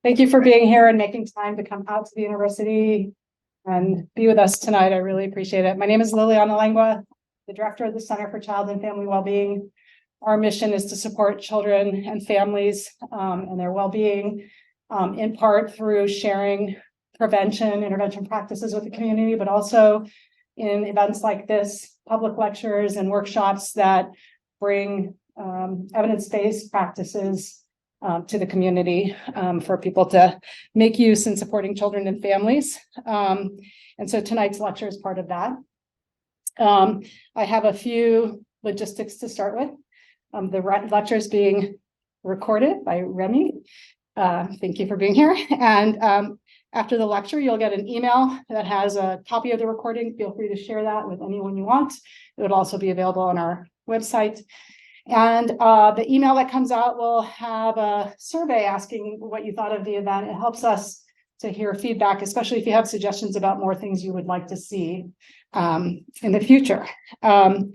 Thank you for being here and making time to come out to the university and be with us tonight. I really appreciate it. My name is Liliana Langua, the director of the Center for Child and Family Wellbeing. Our mission is to support children and families and their well-being, in part through sharing intervention practices with the community, but also in events like this, public lectures and workshops that bring evidence-based practices to the community for people to make use in supporting children and families. And so tonight's lecture is part of that. I have a few logistics to start with. The lecture is being recorded by Remy. Thank you for being here. And after the lecture, you'll get an email that has a copy of the recording. Feel free to share that with anyone you want. It would also be available on our website. And the email that comes out will have a survey asking what you thought of the event. It helps us to hear feedback, especially if you have suggestions about more things you would like to see in the future. The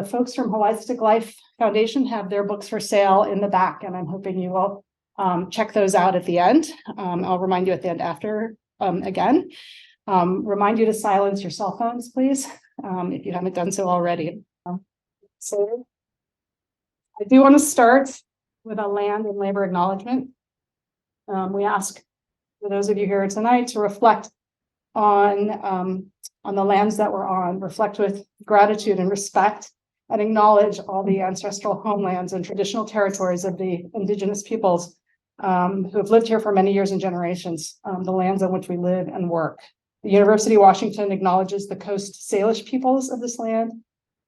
folks from Holistic Life Foundation have their books for sale in the back, and I'm hoping you will check those out at the end. I'll remind you at the end after again. Remind you to silence your cell phones, please, if you haven't done so already. So I do want to start with a land and labor acknowledgement. We ask for those of you here tonight to reflect on the lands that we're on, reflect with gratitude and respect, and acknowledge all the ancestral homelands and traditional territories of the indigenous peoples who have lived here for many years and generations, the lands on which we live and work. The University of Washington acknowledges the Coast Salish peoples of this land,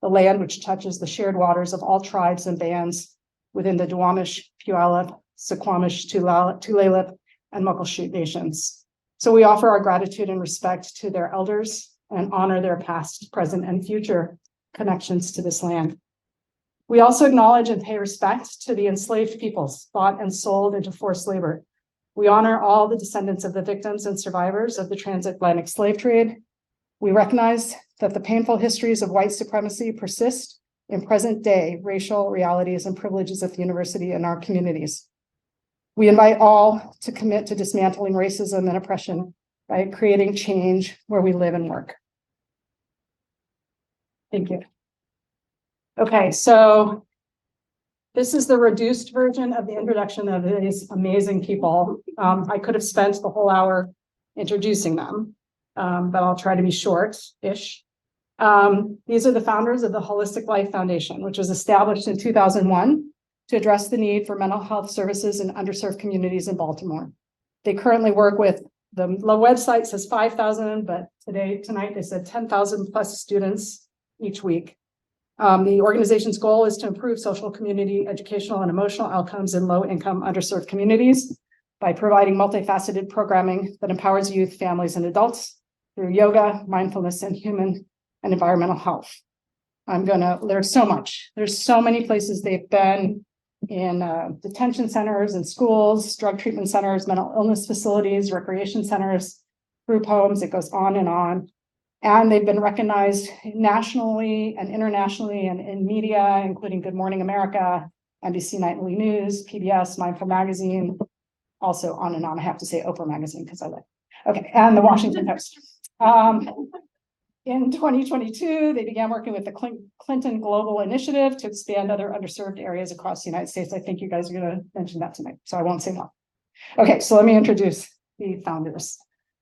the land which touches the shared waters of all tribes and bands within the Duwamish, Puyallup, Suquamish, Tulalip, and Muckleshoot nations. So we offer our gratitude and respect to their elders and honor their past, present, and future connections to this land. We also acknowledge and pay respect to the enslaved peoples bought and sold into forced labor. We honor all the descendants of the victims and survivors of the transatlantic slave trade. We recognize that the painful histories of white supremacy persist in present-day racial realities and privileges at the university and our communities. We invite all to commit to dismantling racism and oppression by creating change where we live and work. Thank you. Okay, so this is the reduced version of the introduction of these amazing people. I could have spent the whole hour introducing them, but I'll try to be short-ish. These are the founders of the Holistic Life Foundation, which was established in 2001 to address the need for mental health services in underserved communities in Baltimore. They currently work with, the website says 5,000, but tonight they said 10,000 plus students each week. The organization's goal is to improve social, community, educational, and emotional outcomes in low-income underserved communities by providing multifaceted programming that empowers youth, families, and adults through yoga, mindfulness, and human and environmental health. There's so much. There's so many places they've been in detention centers and schools, drug treatment centers, mental illness facilities, recreation centers, group homes, it goes on. And they've been recognized nationally and internationally and in media, including Good Morning America, NBC Nightly News, PBS, Mindful Magazine, also on and on. I have to say Oprah Magazine because I like it. Okay, and the Washington Post. In 2022, they began working with the Clinton Global Initiative to expand other underserved areas across the United States. I think you guys are going to mention that tonight, so I won't say more. Okay, so let me introduce the founders.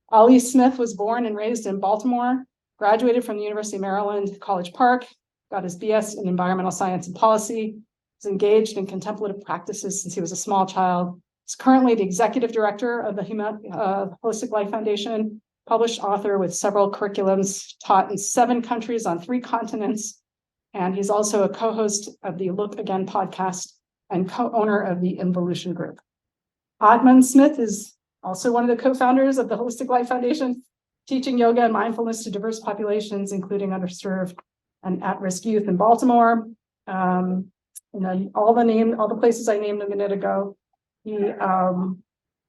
Ali Smith was born and raised in Baltimore, graduated from the University of Maryland, College Park, got his BS in environmental science and policy, was engaged in contemplative practices since he was a small child. He's currently the executive director of the Holistic Life Foundation, published author with several curriculums, taught in 7 countries on 3 continents, and he's also a co-host of the Look Again podcast and co-owner of the Involution Group. Atman Smith is also one of the co-founders of the Holistic Life Foundation, teaching yoga and mindfulness to diverse populations, including underserved and at-risk youth in Baltimore. All the places I named a minute ago. He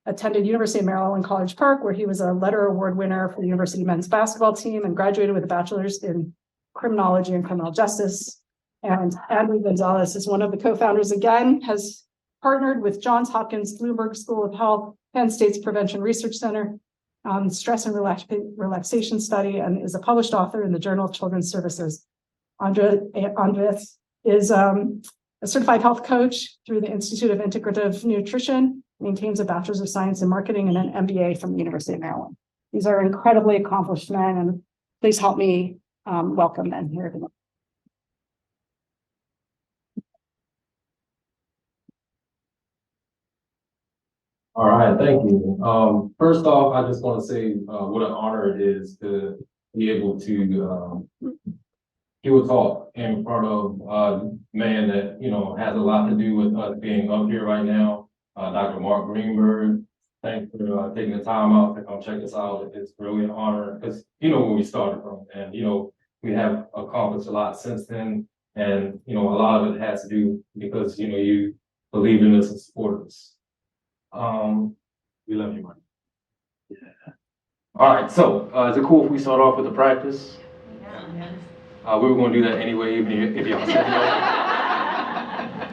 attended University of Maryland College Park, where he was a letter award winner for the university men's basketball team and graduated with a bachelor's in criminology and criminal justice. And Andrew Gonzalez is one of the co-founders again, has partnered with Johns Hopkins Bloomberg School of Health, Penn State's Prevention Research Center, stress and relaxation study, and is a published author in the Journal of Children's Services. Andres is a certified health coach through the Institute of Integrative Nutrition, maintains a Bachelor's of Science in Marketing and an MBA from the University of Maryland. These are incredibly accomplished men, and please help me welcome them here tonight. All right, thank you. First off, I just want to say what an honor it is to be able to do a talk in front of a man that, you know, has a lot to do with us being up here right now. Dr. Mark Greenberg, thanks for taking the time out to come check us out. It's really an honor because you know where we started from, and you know we have accomplished a lot since then. And you know a lot of it has to do because you know you believe in us and support us. We love you, Mark. Yeah. All right, so is it cool if we start off with the practice? Yeah. We were going to do that anyway, even if y'all said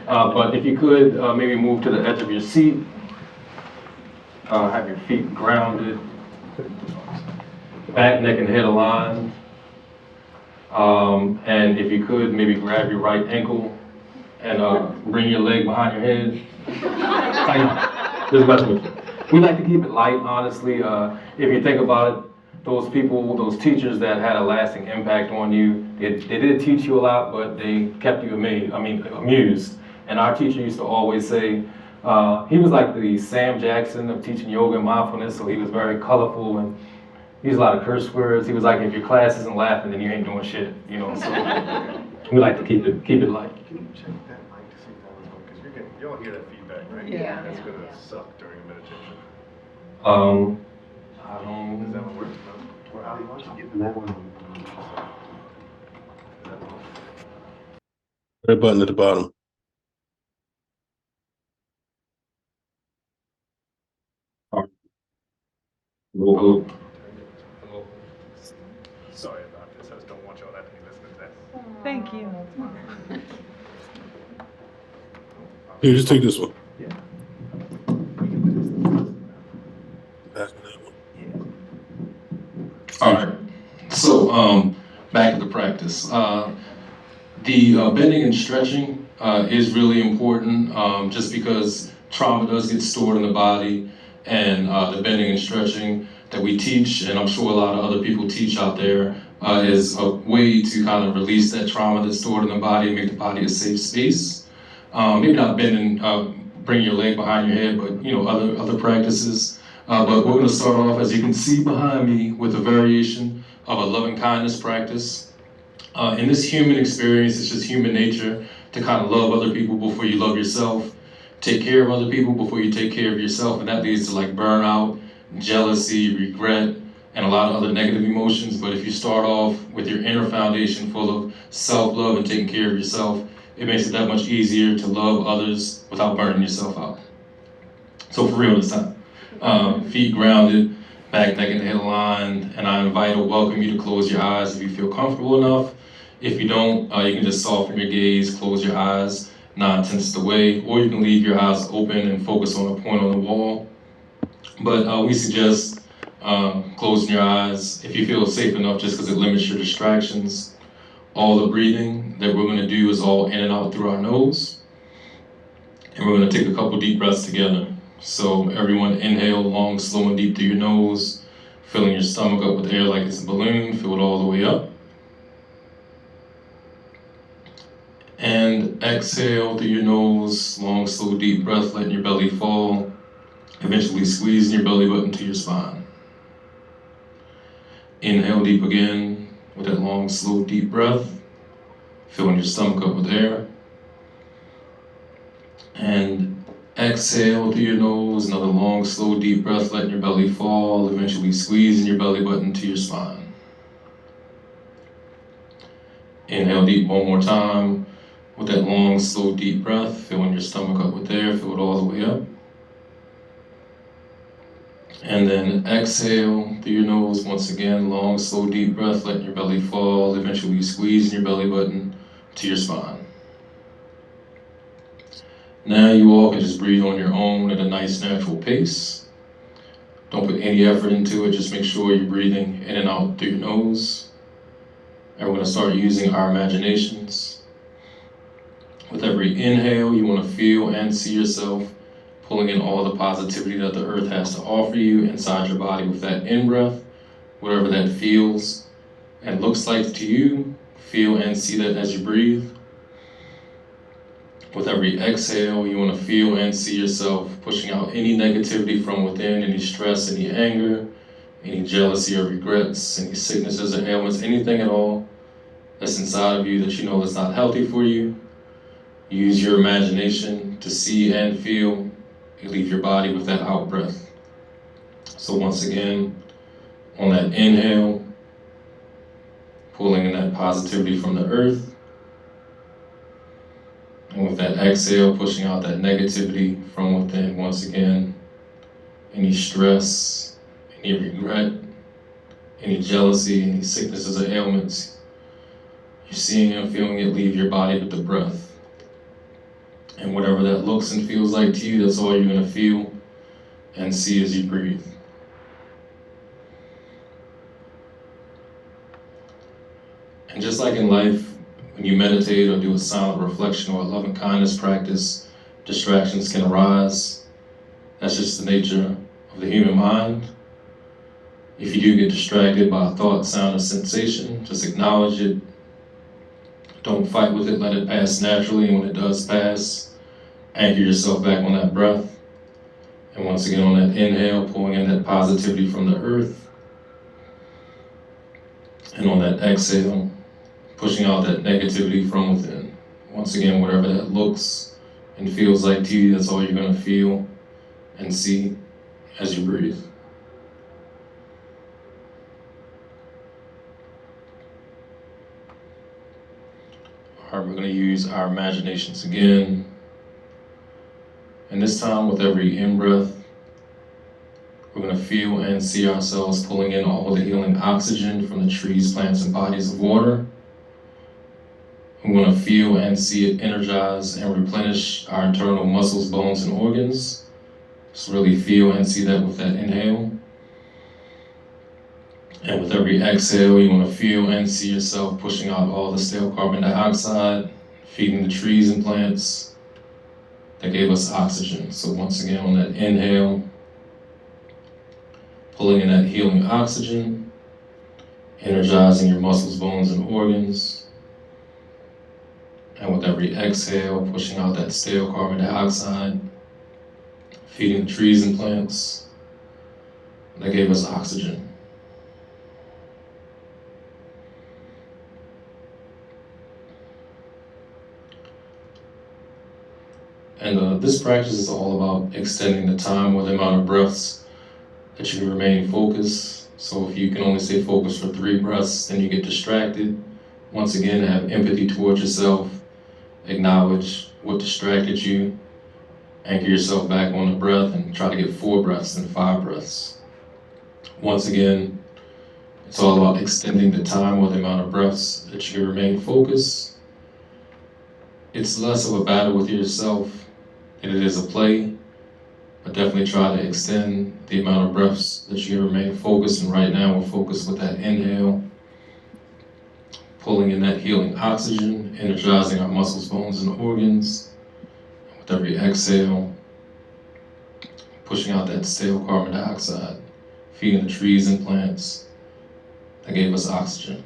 no. But if you could maybe move to the edge of your seat, have your feet grounded, back, neck, and head aligned. And if you could, maybe grab your right ankle and bring your leg behind your head. We like to keep it light, honestly. If you think about it, those people, those teachers that had a lasting impact on you, they did teach you a lot, but they kept you amused. And our teacher used to always say, he was like the Sam Jackson of teaching yoga and mindfulness, so he was very colorful and he used a lot of curse words. He was like, if your class isn't laughing, then you ain't doing shit, you know. So we like to keep it light. Can you check that mic to see if that was on? Because you'll hear that feedback, right? Yeah. That's gonna suck during meditation. I don't. Does that one work? No? Or Ali, why don't you get that one? Red button at the bottom. Hello. Sorry about this. I just don't want y'all to have to be listening to that. Thank you. Here, just take this one. Yeah. Pass me that one. All right. So back to the practice. The bending and stretching is really important just because trauma does get stored in the body, and the bending and stretching that we teach, and I'm sure a lot of other people teach out there, is a way to kind of release that trauma that's stored in the body and make the body a safe space. Maybe not bending, bring your leg behind your head, but you know other practices. But we're going to start off, as you can see behind me, with a variation of a loving kindness practice. In this human experience, it's just human nature to kind of love other people before you love yourself, take care of other people before you take care of yourself, and that leads to like burnout, jealousy, regret, and a lot of other negative emotions. But if you start off with your inner foundation full of self-love and taking care of yourself, it makes it that much easier to love others without burning yourself out. So for real this time, feet grounded, back, neck, and head aligned, and I invite or welcome you to close your eyes if you feel comfortable enough. If you don't, you can just soften your gaze, close your eyes 9/10 of the way, or you can leave your eyes open and focus on a point on the wall. But we suggest closing your eyes if you feel safe enough, just because it limits your distractions. All the breathing that we're going to do is all in and out through our nose. And we're going to take a couple deep breaths together. So everyone inhale long, slow, and deep through your nose, filling your stomach up with air like it's a balloon, fill it all the way up. And exhale through your nose, long, slow, deep breath, letting your belly fall, eventually squeezing your belly button to your spine. Inhale deep again with that long, slow, deep breath, filling your stomach up with air. And exhale through your nose, another long, slow, deep breath, letting your belly fall, eventually squeezing your belly button to your spine. Inhale deep one more time with that long, slow, deep breath, filling your stomach up with air, fill it all the way up. And then exhale through your nose once again, long, slow, deep breath, letting your belly fall, eventually squeezing your belly button to your spine. Now you all can just breathe on your own at a nice natural pace. Don't put any effort into it, just make sure you're breathing in and out through your nose. And we're gonna start using our imaginations. With every inhale, you wanna feel and see yourself pulling in all the positivity that the earth has to offer you inside your body with that in-breath, whatever that feels and looks like to you, feel and see that as you breathe. With every exhale, you want to feel and see yourself pushing out any negativity from within, any stress, any anger, any jealousy or regrets, any sicknesses or ailments, anything at all that's inside of you that you know is not healthy for you. Use your imagination to see and feel. You leave your body with that out breath. So once again, on that inhale, pulling in that positivity from the earth. And with that exhale, pushing out that negativity from within. Once again, any stress, any regret, any jealousy, any sicknesses or ailments, you're seeing and feeling it leave your body with the breath. And whatever that looks and feels like to you, that's all you're going to feel and see as you breathe. And just like in life, when you meditate or do a silent reflection or a loving kindness practice, distractions can arise. That's just the nature of the human mind. If you do get distracted by a thought, sound, or sensation, just acknowledge it. Don't fight with it, let it pass naturally, and when it does pass, anchor yourself back on that breath. And once again, on that inhale, pulling in that positivity from the earth. And on that exhale, pushing out that negativity from within. Once again, whatever that looks and feels like to you, that's all you're going to feel and see as you breathe. All right, we're going to use our imaginations again. And this time, with every in-breath, we're going to feel and see ourselves pulling in all the healing oxygen from the trees, plants, and bodies of water. We want to feel and see it energize and replenish our internal muscles, bones, and organs. Just really feel and see that with that inhale. And with every exhale, you want to feel and see yourself pushing out all the stale carbon dioxide, feeding the trees and plants that gave us oxygen. So once again, on that inhale, pulling in that healing oxygen, energizing your muscles, bones, and organs. And with every exhale, pushing out that stale carbon dioxide, feeding the trees and plants that gave us oxygen. And this practice is all about extending the time or the amount of breaths that you can remain focused. So if you can only stay focused for 3 breaths, then you get distracted. Once again, have empathy towards yourself. Acknowledge what distracted you. Anchor yourself back on the breath and try to get 4 breaths and 5 breaths. Once again, it's all about extending the time or the amount of breaths that you can remain focused. It's less of a battle with yourself than it is a play, but definitely try to extend the amount of breaths that you can remain focused. And right now we're focused with that inhale, pulling in that healing oxygen, energizing our muscles, bones, and organs. With every exhale, pushing out that stale carbon dioxide, feeding the trees and plants that gave us oxygen.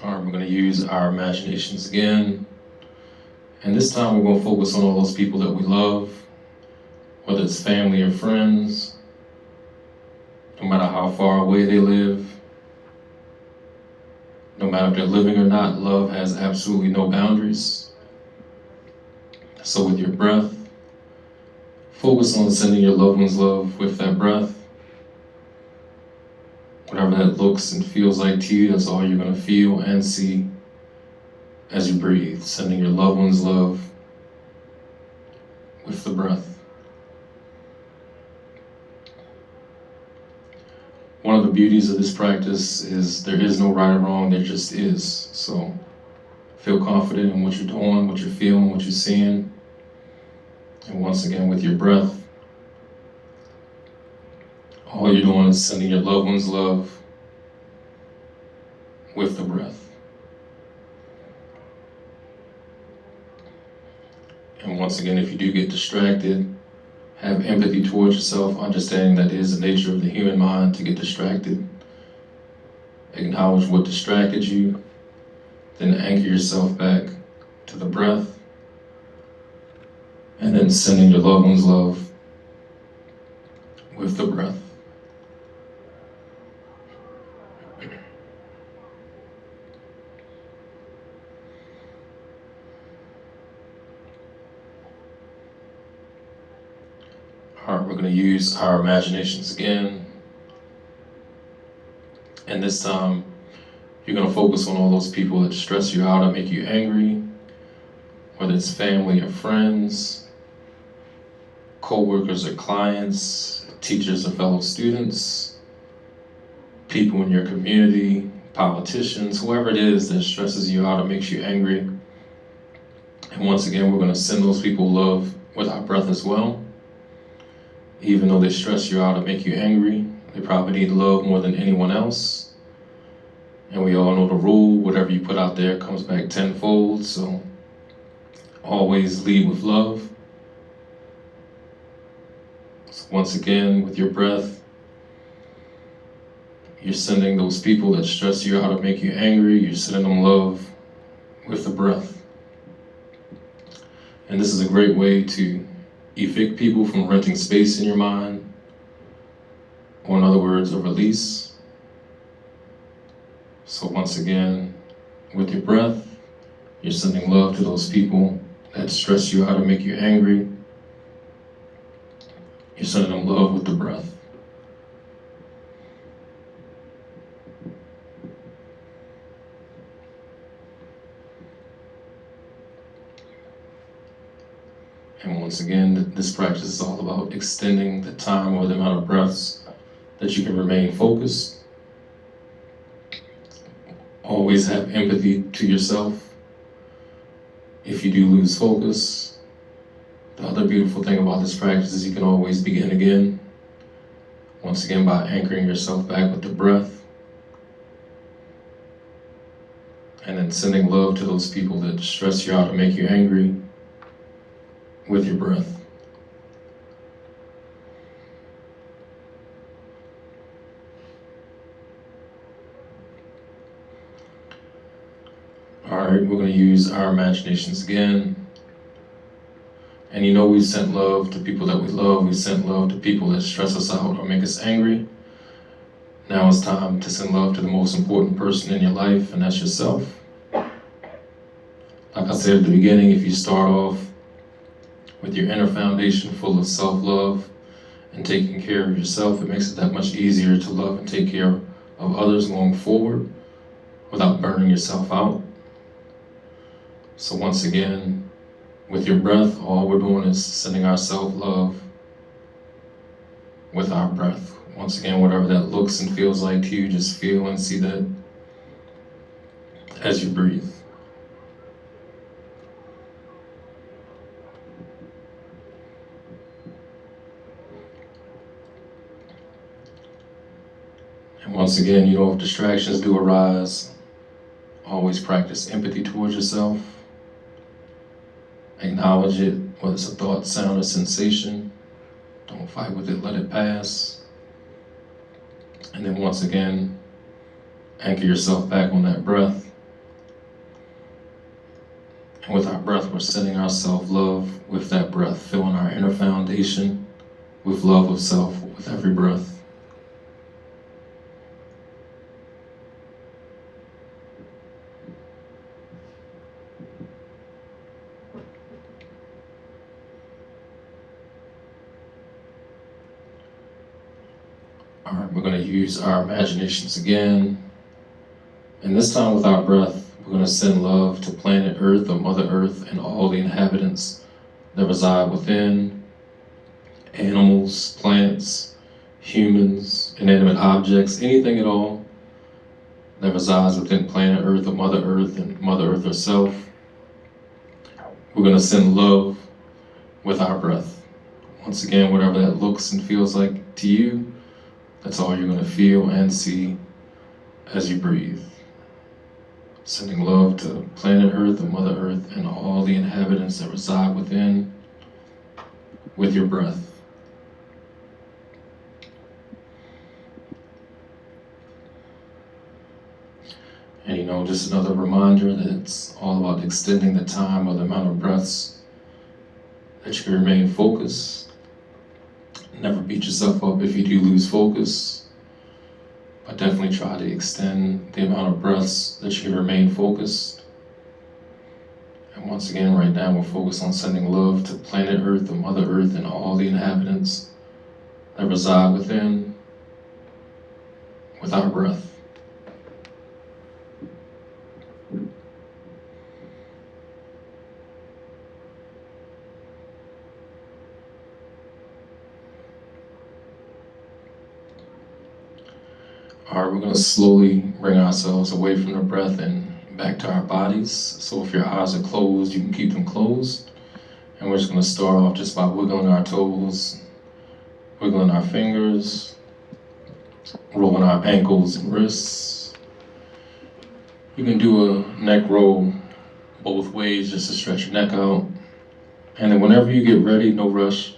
All right, we're going to use our imaginations again. And this time we're going to focus on all those people that we love, whether it's family or friends, no matter how far away they live, no matter if they're living or not, love has absolutely no boundaries. So with your breath, focus on sending your loved ones love with that breath. Whatever that looks and feels like to you, that's all you're going to feel and see as you breathe, sending your loved ones love with the breath. One beauties of this practice is there is no right or wrong, there just is. So feel confident in what you're doing, what you're feeling, what you're seeing. And once again, with your breath, all you're doing is sending your loved ones love with the breath. And once again, if you do get distracted, have empathy towards yourself, understanding that it is the nature of the human mind to get distracted. Acknowledge what distracted you, then anchor yourself back to the breath, and then sending your loved ones love with the breath. All right, we're going to use our imaginations again. And this time, you're going to focus on all those people that stress you out or make you angry, whether it's family or friends, co-workers or clients, teachers or fellow students, people in your community, politicians, whoever it is that stresses you out or makes you angry. And once again, we're going to send those people love with our breath as well. Even though they stress you out or make you angry, they probably need love more than anyone else. And we all know the rule, whatever you put out there comes back tenfold, so always lead with love. So once again, with your breath, you're sending those people that stress you out or make you angry, you're sending them love with the breath. And this is a great way to evict people from renting space in your mind, or in other words, a release. So once again, with your breath, you're sending love to those people that stress you out or make you angry. You're sending them love with the breath. And once again, this practice is all about extending the time or the amount of breaths that you can remain focused. Always have empathy to yourself. If you do lose focus, the other beautiful thing about this practice is you can always begin again. Once again, by anchoring yourself back with the breath. And then sending love to those people that stress you out or make you angry with your breath. All right, we're going to use our imaginations again. And you know we've sent love to people that we love. We've sent love to people that stress us out or make us angry. Now it's time to send love to the most important person in your life, and that's yourself. Like I said at the beginning, if you start off with your inner foundation full of self-love and taking care of yourself, it makes it that much easier to love and take care of others going forward without burning yourself out. So once again, with your breath, all we're doing is sending our self-love with our breath. Once again, whatever that looks and feels like to you, just feel and see that as you breathe. And once again, you know, if distractions do arise, always practice empathy towards yourself. Acknowledge it, whether it's a thought, sound, or sensation. Don't fight with it, let it pass. And then once again, anchor yourself back on that breath. And with our breath, we're sending our self-love with that breath, filling our inner foundation with love of self with every breath. All right, we're going to use our imaginations again. And this time with our breath, we're going to send love to planet Earth or Mother Earth and all the inhabitants that reside within, animals, plants, humans, inanimate objects, anything at all that resides within planet Earth or Mother Earth and Mother Earth herself. We're going to send love with our breath. Once again, whatever that looks and feels like to you, that's all you're going to feel and see as you breathe. Sending love to planet Earth and Mother Earth and all the inhabitants that reside within with your breath. And just another reminder that it's all about extending the time or the amount of breaths that you can remain focused. Never beat yourself up if you do lose focus, but definitely try to extend the amount of breaths that you can remain focused. And once again, right now, we're focused on sending love to planet Earth and Mother Earth and all the inhabitants that reside within with our breath. All right, we're going to slowly bring ourselves away from the breath and back to our bodies. So if your eyes are closed, you can keep them closed. And we're just going to start off just by wiggling our toes, wiggling our fingers, rolling our ankles and wrists. You can do a neck roll both ways just to stretch your neck out. And then whenever you get ready, no rush,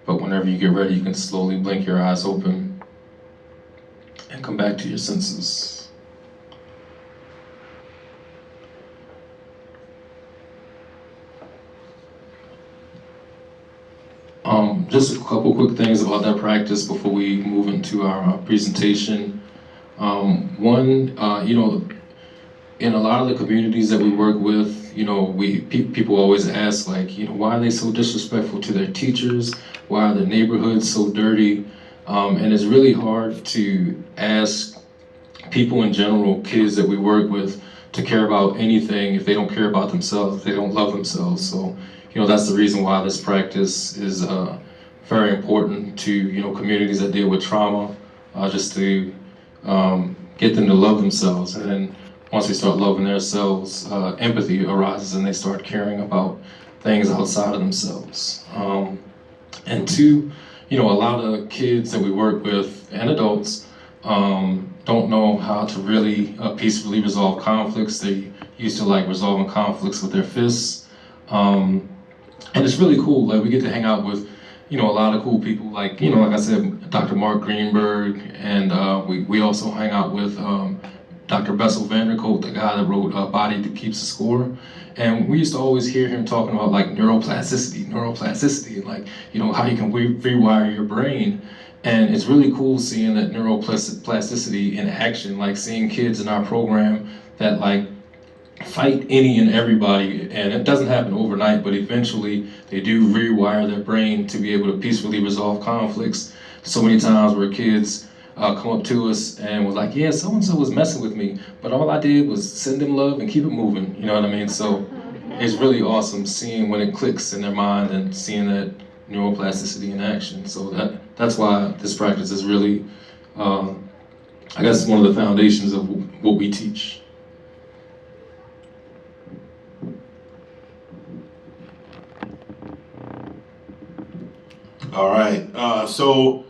but whenever you get ready, you can slowly blink your eyes open and come back to your senses. Just a couple quick things about that practice before we move into our presentation. One, in a lot of the communities that we work with, people always ask, why are they so disrespectful to their teachers? Why are the neighborhoods so dirty? And it's really hard to ask people in general, kids that we work with, to care about anything if they don't care about themselves, if they don't love themselves. So, that's the reason why this practice is very important to, communities that deal with trauma, just to get them to love themselves. And then once they start loving themselves, empathy arises and they start caring about things outside of themselves. And two, a lot of kids that we work with and adults don't know how to really peacefully resolve conflicts. They used to resolving conflicts with their fists. And it's really cool. We get to hang out with, a lot of cool people. Like I said, Dr. Mark Greenberg, and we also hang out with Dr. Bessel van der Kolk, the guy that wrote Body That Keeps the Score. And we used to always hear him talking about neuroplasticity, and how you can rewire your brain. And it's really cool seeing that neuroplasticity in action, seeing kids in our program that fight any and everybody, and it doesn't happen overnight, but eventually they do rewire their brain to be able to peacefully resolve conflicts. So many times where kids come up to us and was like, yeah, so-and-so was messing with me, but all I did was send them love and keep it moving, you know what I mean? So it's really awesome seeing when it clicks in their mind and seeing that neuroplasticity in action. So that's why this practice is really, I guess, one of the foundations of what we teach. All right. So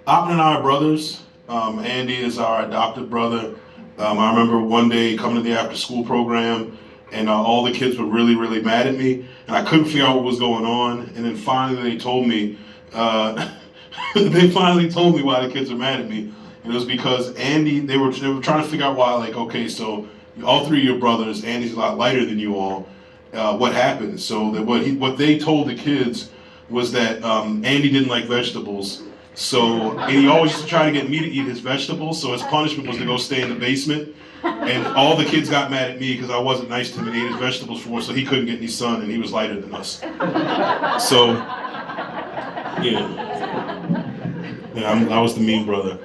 Oppen and I are brothers. Andy is our adopted brother. I remember one day coming to the after-school program, and all the kids were really, really mad at me, and I couldn't figure out what was going on. And then finally, they told me. They finally told me why the kids were mad at me. And it was because Andy. They were trying to figure out why. Okay, so all three of your brothers. Andy's a lot lighter than you all. What happened? So that what they told the kids was that Andy didn't like vegetables, and he always used to try to get me to eat his vegetables, so his punishment was to go stay in the basement, and all the kids got mad at me because I wasn't nice to him and ate his vegetables for him, so he couldn't get any sun, and he was lighter than us. So, I was the mean brother.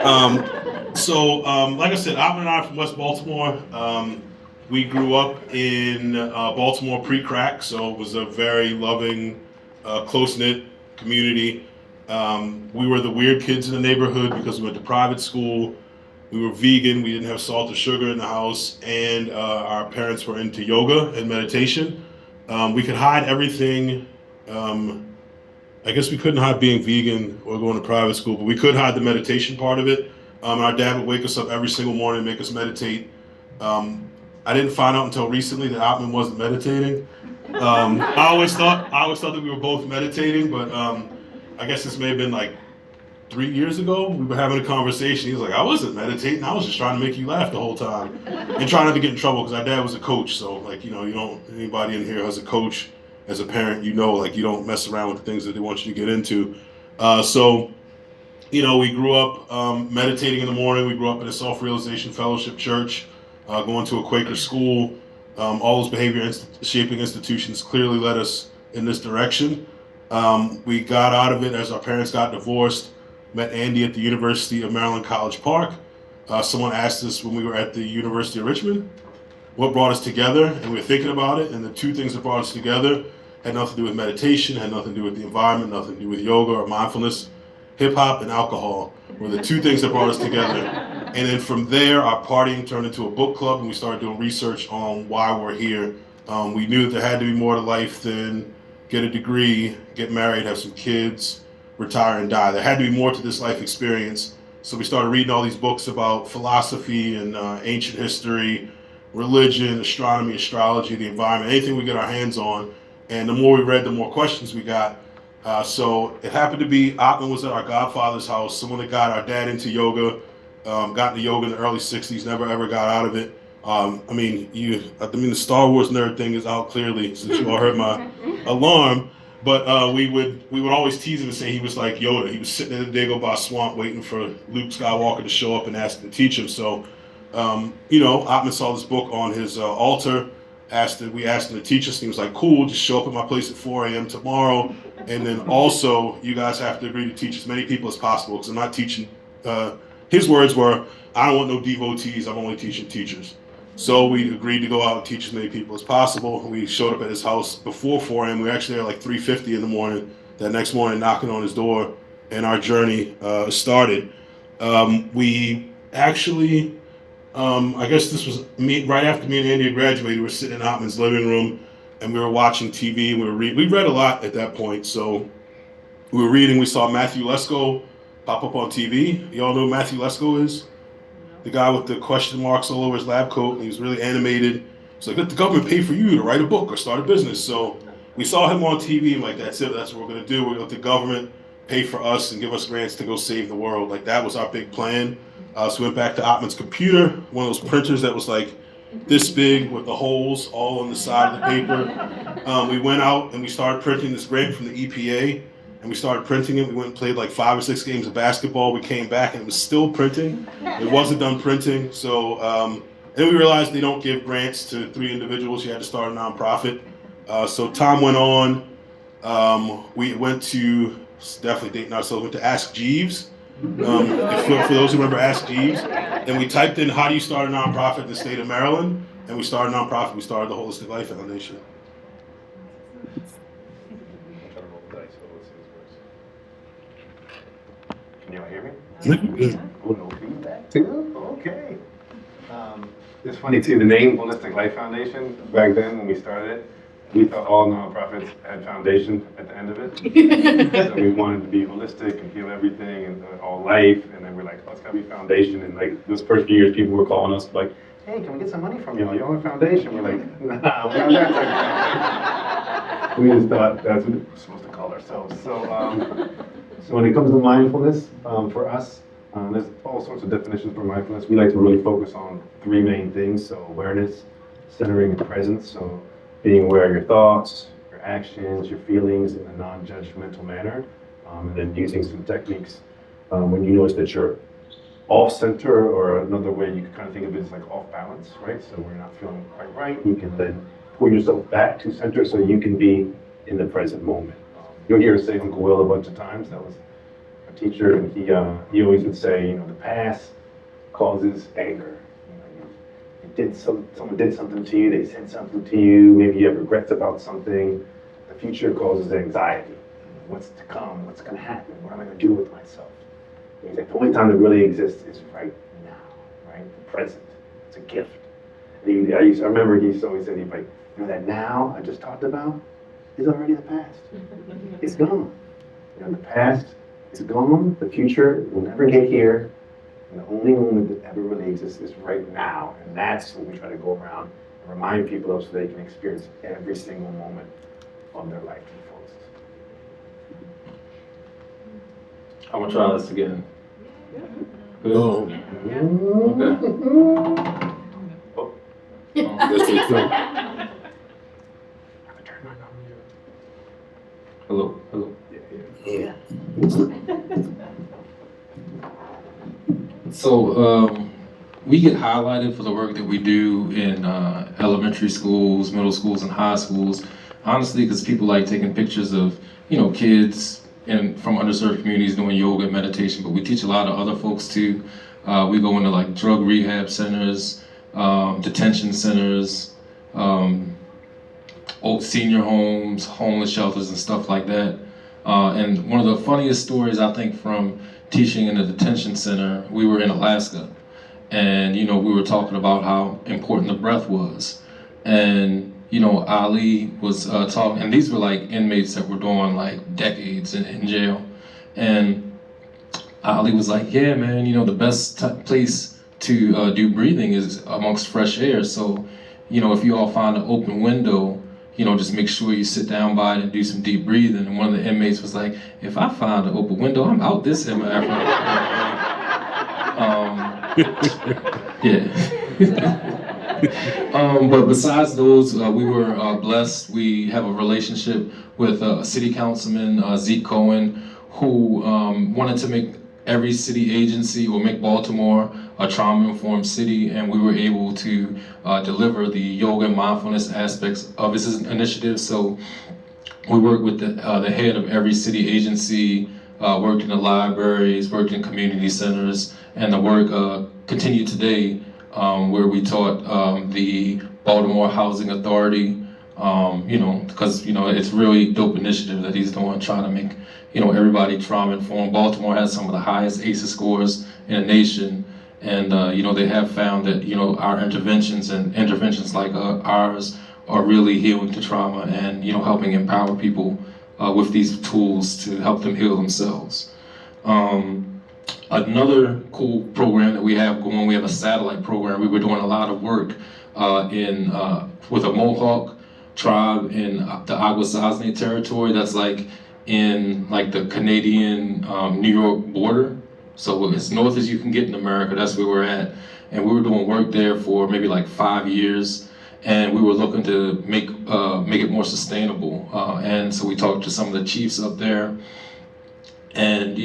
Like I said, Oppen and I are from West Baltimore. We grew up in Baltimore pre-crack, so it was a very loving, close-knit community. We were the weird kids in the neighborhood because we went to private school. We were vegan. We didn't have salt or sugar in the house, and our parents were into yoga and meditation. We could hide everything. I guess we couldn't hide being vegan or going to private school, but we could hide the meditation part of it. Our dad would wake us up every single morning and make us meditate. I didn't find out until recently that Atman wasn't meditating. I always thought that we were both meditating, but I guess this may have been like 3 years ago. We were having a conversation. He was like, "I wasn't meditating. I was just trying to make you laugh the whole time and trying not to get in trouble," because our dad was a coach. So like, you don't, anybody in here as a coach, as a parent, like you don't mess around with the things that they want you to get into. So we grew up meditating in the morning. We grew up in a self-realization fellowship church, going to a Quaker school. All those behavior shaping institutions clearly led us in this direction. We got out of it as our parents got divorced. Met Andy at the University of Maryland College Park. Someone asked us when we were at the University of Richmond what brought us together, and we were thinking about it, and the two things that brought us together had nothing to do with meditation, had nothing to do with the environment, nothing to do with yoga or mindfulness. Hip hop and alcohol were the two things that brought us together. And then from there, our partying turned into a book club, and we started doing research on why we're here. We knew that there had to be more to life than get a degree, get married, have some kids, retire and die. There had to be more to this life experience. So we started reading all these books about philosophy and ancient history, religion, astronomy, astrology, the environment, anything we get our hands on. And the more we read, the more questions we got. So it happened to be, Atman was at our godfather's house, someone that got our dad into yoga, got into yoga in the early 60s, never ever got out of it. The Star Wars nerd thing is out clearly, since you all heard my alarm. But we would always tease him and say he was like Yoda. He was sitting in the Dagobah swamp waiting for Luke Skywalker to show up and ask him to teach him. So, Atman saw this book on his altar. We asked him to teach us. And he was like, "Cool, just show up at my place at 4 a.m. tomorrow. And then also, you guys have to agree to teach as many people as possible because I'm not teaching." His words were, "I don't want no devotees. I'm only teaching teachers." So we agreed to go out and teach as many people as possible. We showed up at his house before 4 a.m. We were actually there like 3:50 in the morning. That next morning, knocking on his door, and our journey started. We actually, I guess this was right after me and Andy had graduated. We were sitting in Atman's living room, and we were watching TV. And we read a lot at that point. So we were reading. We saw Matthew Lesko pop up on TV. You all know who Matthew Lesko is? The guy with the question marks all over his lab coat, and he was really animated. He's like, "Let the government pay for you to write a book or start a business." So we saw him on TV, and like, that's it. That's what we're going to do. We're going to let the government pay for us and give us grants to go save the world. Like, that was our big plan. So we went back to Atman's computer, one of those printers that was like this big with the holes all on the side of the paper. We went out and we started printing this grant from the EPA. And we started printing it. We went and played like 5 or 6 games of basketball. We came back and it was still printing. It wasn't done printing. So then we realized they don't give grants to 3 individuals. You had to start a nonprofit. So time went on. We went to, definitely dating ourselves, went to Ask Jeeves. For those who remember Ask Jeeves. And we typed in, "How do you start a nonprofit in the state of Maryland?" And we started a nonprofit. We started the Holistic Life Foundation. Can y'all hear me? Good. Oh, no feedback too? Okay. It's funny too, the name Holistic Life Foundation, back then when we started it, we thought all nonprofits had foundation at the end of it. So we wanted to be holistic and heal everything and all life. And then we're like, oh, it's gotta be foundation. And like those first few years, people were calling us like, "Hey, can we get some money from y'all? Y'all have a foundation." We're like, "Nah, we're not that type of foundation." We just thought that's what we're supposed to call ourselves. So when it comes to mindfulness, for us, there's all sorts of definitions for mindfulness. We like to really focus on 3 main things. So awareness, centering, and presence. So being aware of your thoughts, your actions, your feelings in a non-judgmental manner. And then using some techniques when you notice that you're off center, or another way you can kind of think of it as like off balance, right? So we're not feeling quite right. You can then pull yourself back to center so you can be in the present moment. You'll hear us say Uncle Will a bunch of times. That was our teacher, and he always would say, the past causes anger. Someone did something to you, they said something to you, maybe you have regrets about something. The future causes anxiety. what's to come, what's going to happen, what am I going to do with myself? And he's like, the only time that really exists is right now, right? The present. It's a gift. And I remember he always said, he'd like, that now I just talked about is already the past. It's gone. The past is gone. The future will never get here. And the only moment that ever really exists is right now. And that's what we try to go around and remind people of so they can experience every single moment of their life to the fullest. I'm gonna try this again. Good? Oh, Okay. that's pretty cool. Hello, hello. Yeah. So we get highlighted for the work that we do in elementary schools, middle schools, and high schools. Honestly, because people like taking pictures of kids from underserved communities doing yoga and meditation. But we teach a lot of other folks too. We go into like drug rehab centers, detention centers, old senior homes, homeless shelters, and stuff like that. And one of the funniest stories I think from teaching in a detention center, we were in Alaska, and we were talking about how important the breath was, and Ali was talking, and these were like inmates that were doing like decades in jail, and Ali was like, yeah man, the best place to do breathing is amongst fresh air, so if you all find an open window, just make sure you sit down by it and do some deep breathing. And one of the inmates was like, if I find an open window, I'm out this MF. But besides those, we were blessed. We have a relationship with City Councilman Zeke Cohen, who wanted to make every city agency or make Baltimore a trauma-informed city, and we were able to deliver the yoga and mindfulness aspects of this initiative. So we worked with the head of every city agency, worked in the libraries, worked in community centers, and the work continued today where we taught the Baltimore Housing Authority, because it's really dope initiative that he's doing, trying to make everybody trauma-informed. Baltimore has some of the highest ACEs scores in the nation, and they have found that our interventions and interventions like ours are really healing to trauma and helping empower people with these tools to help them heal themselves. Another cool program that we have going, we have a satellite program. We were doing a lot of work with a Mohawk tribe in the Akwesasne territory. That's like in like the Canadian New York border. So as north as you can get in America, that's where we're at. And we were doing work there for maybe like 5 years. And we were looking to make it more sustainable. And so we talked to some of the chiefs up there. And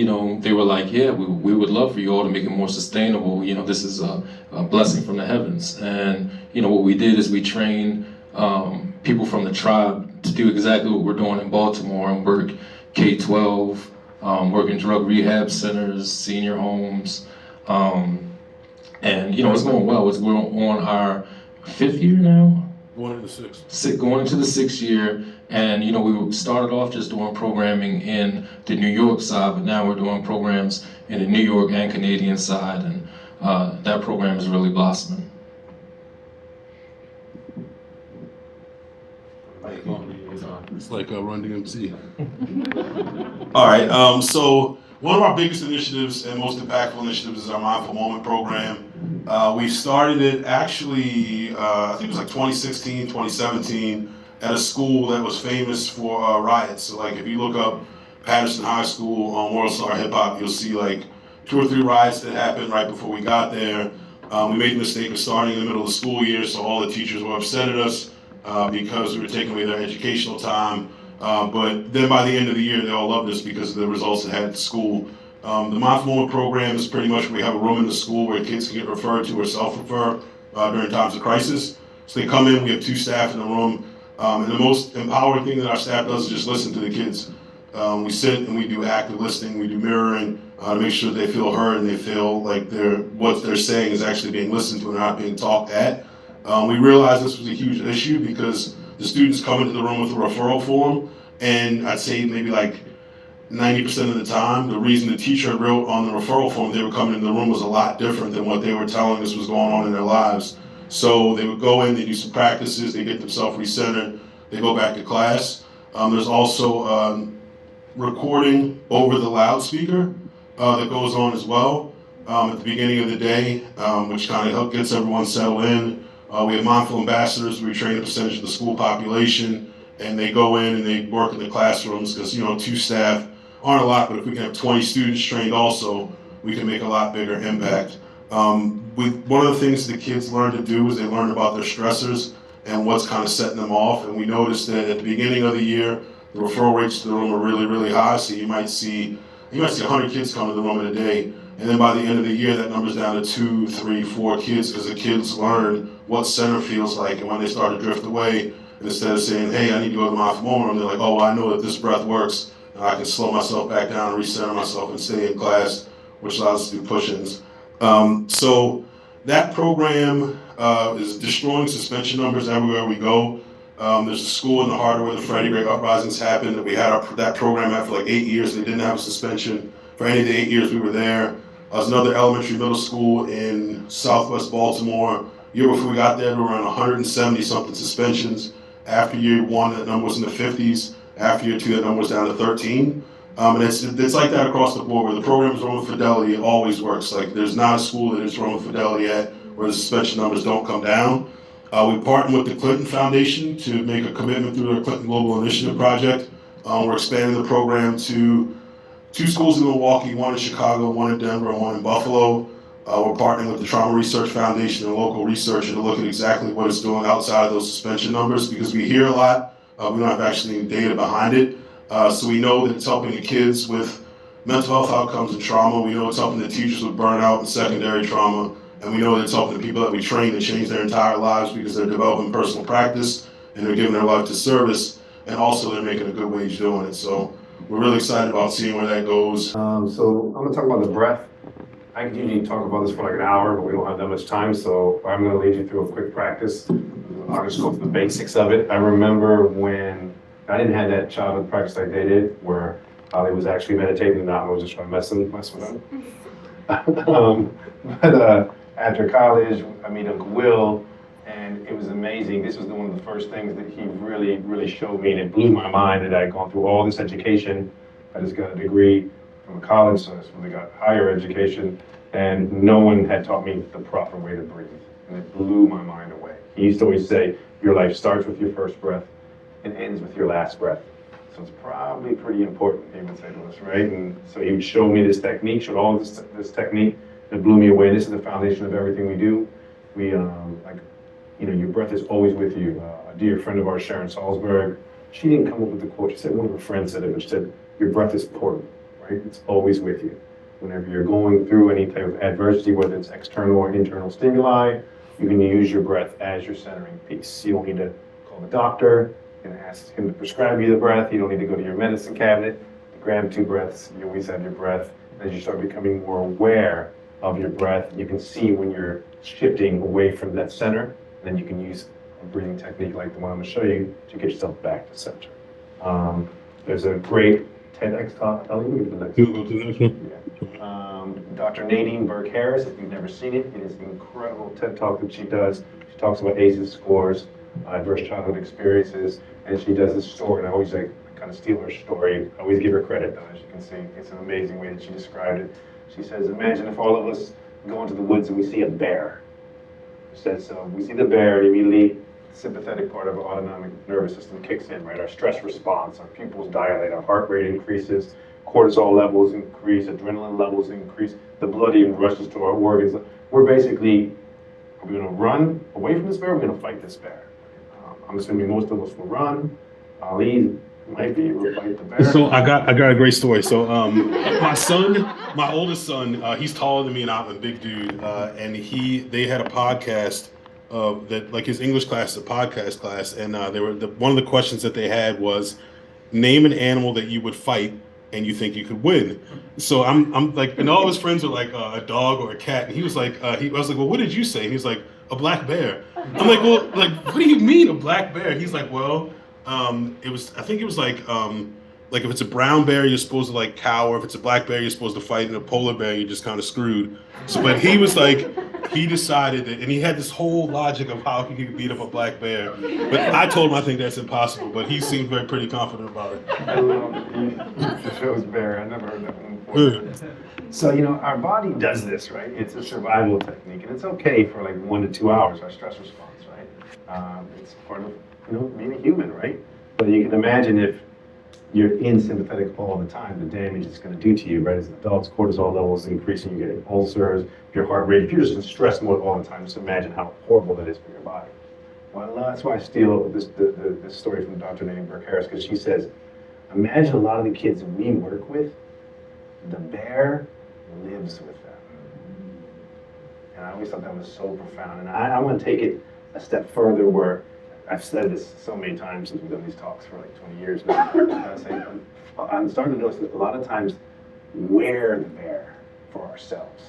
they were like, yeah, we would love for you all to make it more sustainable. This is a blessing from the heavens. And what we did is we trained people from the tribe to do exactly what we're doing in Baltimore and work K-12, work in drug rehab centers, senior homes. And it's going well. We're on our 5th year now. Going into the 6th. Going into the 6th year, and we started off just doing programming in the New York side, but now we're doing programs in the New York and Canadian side, and that program is really blossoming. It's like Run DMC. All right, so one of our biggest initiatives and most impactful initiatives is our Mindful Moment program. We started it actually, I think it was like 2016, 2017, at a school that was famous for riots. So like if you look up Patterson High School on World Star Hip Hop, you'll see like 2 or 3 riots that happened right before we got there. We made the mistake of starting in the middle of the school year, so all the teachers were upset at us because we were taking away their educational time. But then by the end of the year, they all loved us because of the results they had at the school. The Mindful Moment program is pretty much we have a room in the school where kids can get referred to or self-refer during times of crisis. So they come in, we have 2 staff in the room, and the most empowering thing that our staff does is just listen to the kids. We sit and we do active listening, we do mirroring to make sure they feel heard and they feel like what they're saying is actually being listened to and not being talked at. We realized this was a huge issue because the students come into the room with a referral form, and I'd say maybe like 90% of the time, the reason the teacher wrote on the referral form they were coming in the room was a lot different than what they were telling us was going on in their lives. So they would go in, they do some practices, they get themselves recentered, they go back to class. There's also recording over the loudspeaker that goes on as well at the beginning of the day, which kind of gets everyone settled in. We have mindful ambassadors. We train a percentage of the school population, and they go in and they work in the classrooms because, 2 staff aren't a lot, but if we can have 20 students trained also, we can make a lot bigger impact. One of the things the kids learn to do is they learn about their stressors and what's kind of setting them off. And we noticed that at the beginning of the year, the referral rates to the room are really, really high. So you might see 100 kids come to the room in a day. And then by the end of the year, that number's down to 2, 3, 4 kids because the kids learn what center feels like. And when they start to drift away, and instead of saying, hey, I need to go to my moment, they're like, oh, well, I know that this breath works. And I can slow myself back down and recenter myself and stay in class, which allows us to do push-ins. So that program is destroying suspension numbers everywhere we go. There's a school in the heart of where the Freddie Gray uprisings happened that we had that program at for like 8 years. They didn't have a suspension for any of the 8 years we were there. There's another elementary middle school in southwest Baltimore. Year before we got there, we were around 170 something suspensions. After year 1, that number was in the 50s. After year 2, that number was down to 13. And it's like that across the board. Where the program is run with fidelity, it always works. Like there's not a school that is run with fidelity at where the suspension numbers don't come down. We partnered with the Clinton Foundation to make a commitment through their Clinton Global Initiative project. We're expanding the program to 2 schools in Milwaukee, 1 in Chicago, 1 in Denver, and 1 in Buffalo. We're partnering with the Trauma Research Foundation and local researcher to look at exactly what it's doing outside of those suspension numbers because we hear a lot. We don't have actually any data behind it. So we know that it's helping the kids with mental health outcomes and trauma. We know it's helping the teachers with burnout and secondary trauma. And we know that it's helping the people that we train to change their entire lives because they're developing personal practice and they're giving their life to service. And also they're making a good wage doing it. So we're really excited about seeing where that goes. So I'm gonna talk about the breath. I could usually talk about this for like an hour, but we don't have that much time. So I'm gonna lead you through a quick practice. I'll just go through the basics of it. I remember when I didn't have that childhood practice like they did, where Holly was actually meditating and I was just trying to mess with them. But after college, I meet Uncle Will, and it was amazing. This was one of the first things that he really, really showed me, and it blew my mind that I had gone through all this education. I just got a degree from college, so I really got higher education, and no one had taught me the proper way to breathe, and it blew my mind away. He used to always say, your life starts with your first breath and ends with your last breath. So it's probably pretty important, he would say to us, right? And so he would show me this technique, showed all this technique. It blew me away. This is the foundation of everything we do. We, your breath is always with you. A dear friend of ours, Sharon Salzberg, she didn't come up with the quote. She said, one of her friends said it, but she said, your breath is portable, right? It's always with you. Whenever you're going through any type of adversity, whether it's external or internal stimuli, you can use your breath as your centering piece. You don't need to call the doctor and ask him to prescribe you the breath. You don't need to go to your medicine cabinet, grab 2 breaths. You always have your breath. As you start becoming more aware of your breath, you can see when you're shifting away from that center, and then you can use a breathing technique like the one I'm going to show you to get yourself back to center. There's a great TEDx talk. I'll even go to the next one. Yeah. Dr. Nadine Burke-Harris, if you've never seen it, it is an incredible TED talk that she does. She talks about ACEs scores, adverse childhood experiences, and she does this story, and I always kind of steal her story. I always give her credit, though, as you can see. It's an amazing way that she described it. She says, imagine if all of us go into the woods and we see a bear. She says, so we see the bear, and immediately the sympathetic part of our autonomic nervous system kicks in, right? Our stress response, our pupils dilate, our heart rate increases, cortisol levels increase, adrenaline levels increase, the blood even rushes to our organs. We're basically, are we going to run away from this bear, or are we going to fight this bear? I'm assuming most of us will run. Ali might be able to fight the bear. So I got a great story. So my oldest son, he's taller than me and I'm a big dude, and they had a podcast that, like, his English class is a podcast class, and one of the questions that they had was, name an animal that you would fight and you think you could win. So I'm like, and all of his friends are like a dog or a cat, and he was like, I was like, well, what did you say? And he was like, a black bear. I'm like, well, like, what do you mean a black bear? He's like, well, I think it was like like if it's a brown bear, you're supposed to like cower. If it's a black bear, you're supposed to fight. And a polar bear, you're just kind of screwed. So, but he was like, he decided that, and he had this whole logic of how he could beat up a black bear. But I told him I think that's impossible. But he seemed very pretty confident about it. I love it. He shows bear. I never heard that one before. So, you know, our body does this, right? It's a survival technique, and it's okay for like 1 to 2 hours, our stress response, right? It's part of, you know, being a human, right? But you can imagine if you're in sympathetic all the time, the damage it's going to do to you, right? As adults, cortisol levels increasing, you get ulcers, your heart rate. If you're just in stress mode all the time, just imagine how horrible that is for your body. Well, that's why I steal this story from Dr. Nancy Burke Harris, because she says, imagine a lot of the kids we work with, the bear lives with them. And I always thought that was so profound. And I want to take it a step further, where I've said this so many times since we've done these talks for like 20 years now. I'm starting to notice that a lot of times we're the bear for ourselves.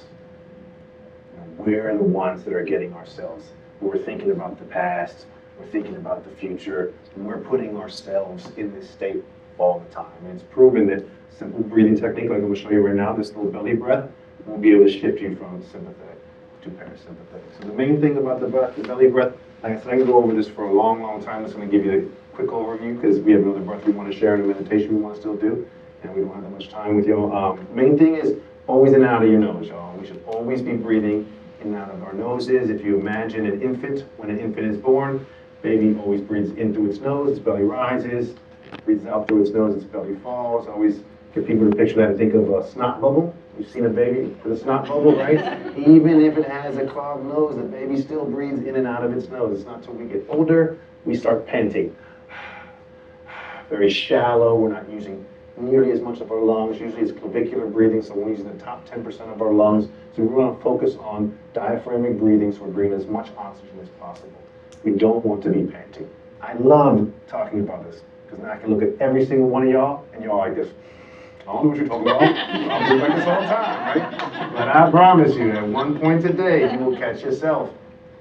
You know, we're the ones that are getting ourselves. We're thinking about the past, we're thinking about the future, and we're putting ourselves in this state all the time. And it's proven that simple breathing technique, like I'm going to show you right now, this little belly breath, will be able to shift you from sympathetic to parasympathetic. So the main thing about the breath, the belly breath, like I said, I can go over this for a long, long time. I'm just going to give you a quick overview, because we have another breath we want to share and a meditation we want to still do, and we don't have that much time with y'all. Main thing is always in and out of your nose, y'all. We should always be breathing in and out of our noses. If you imagine an infant, when an infant is born, baby always breathes in through its nose, its belly rises, breathes out through its nose, its belly falls. Always get people to picture that and think of a snot bubble. You've seen a baby with a snot bubble, right? Even if it has a clogged nose, the baby still breathes in and out of its nose. It's not until we get older, we start panting. Very shallow, we're not using nearly as much of our lungs. Usually it's clavicular breathing, so we're using the top 10% of our lungs. So we want to focus on diaphragmatic breathing, so we're bringing as much oxygen as possible. We don't want to be panting. I love talking about this, because now I can look at every single one of y'all, and y'all like this. I don't know what you're talking about. I'll do like this all the time, right? But I promise you, at one point today, you will catch yourself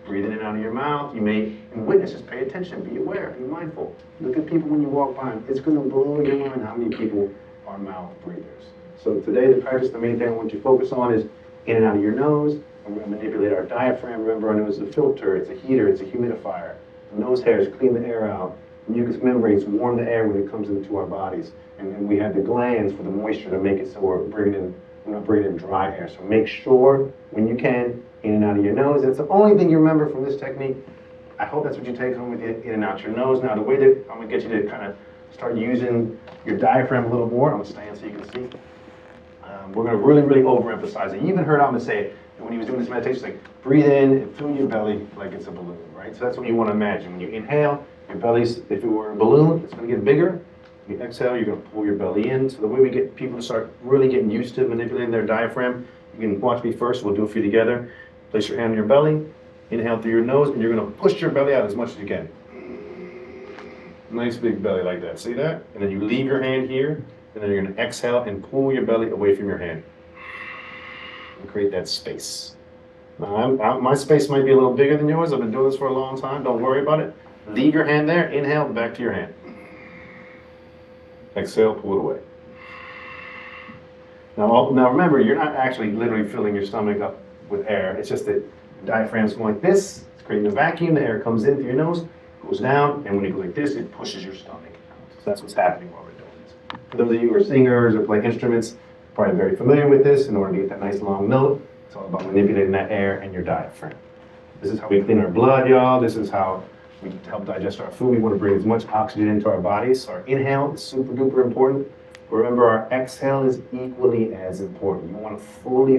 breathing in and out of your mouth. You may, and witnesses, pay attention, be aware, be mindful. Look at people when you walk by them. It's going to blow your mind how many people are mouth breathers. So today, the practice, the main thing I want you to focus on is in and out of your nose. And we're going to manipulate our diaphragm. Remember, our nose is a filter, it's a heater, it's a humidifier. The nose hairs clean the air out. The mucous membranes warm the air when it comes into our bodies. And then we have the glands for the moisture to make it so we're not bringing in dry air. So make sure, when you can, in and out of your nose. It's the only thing you remember from this technique. I hope that's what you take home with you, in and out your nose. Now, the way that I'm going to get you to kind of start using your diaphragm a little more, I'm going to stand so you can see. We're going to really, really overemphasize it. You even heard Alvin say it when he was doing this meditation, like breathe in and fill your belly like it's a balloon, right? So that's what you want to imagine. When you inhale, your belly's, if it were a balloon, it's going to get bigger. When you exhale, you're going to pull your belly in. So the way we get people to start really getting used to manipulating their diaphragm, you can watch me first. We'll do a few together. Place your hand on your belly, inhale through your nose, and you're going to push your belly out as much as you can. Nice big belly like that. See that? And then you leave your hand here, and then you're going to exhale and pull your belly away from your hand. And create that space. Now, my space might be a little bigger than yours. I've been doing this for a long time. Don't worry about it. Leave your hand there. Inhale, back to your hand. Exhale, pull it away. Now remember, you're not actually literally filling your stomach up with air. It's just that the diaphragm's going like this. It's creating a vacuum. The air comes in through your nose, goes down, and when you go like this, it pushes your stomach out. So that's what's happening while we're doing this. For those of you who are singers or play instruments, probably very familiar with this. In order to get that nice long note, it's all about manipulating that air and your diaphragm. This is how we clean our blood, y'all. This is how we help digest our food. We want to bring as much oxygen into our bodies. So our inhale is super duper important. Remember, our exhale is equally as important. You want to fully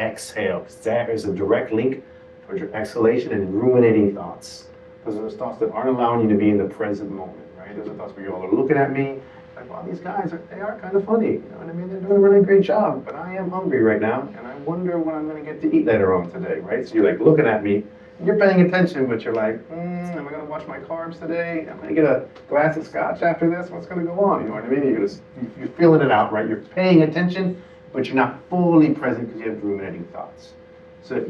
exhale, because that is a direct link towards your exhalation and ruminating thoughts. Those are those thoughts that aren't allowing you to be in the present moment, right? Those are thoughts where you all are looking at me, like, wow, these guys, they are kind of funny. You know what I mean? They're doing a really great job, but I am hungry right now, and I wonder what I'm going to get to eat later on today, right? So you're like looking at me, and you're paying attention, but you're like, am I going to watch my carbs today? Am I going to get a glass of scotch after this? What's going to go on? You know what I mean? You're feeling it out, right? You're paying attention, but you're not fully present because you have ruminating thoughts. So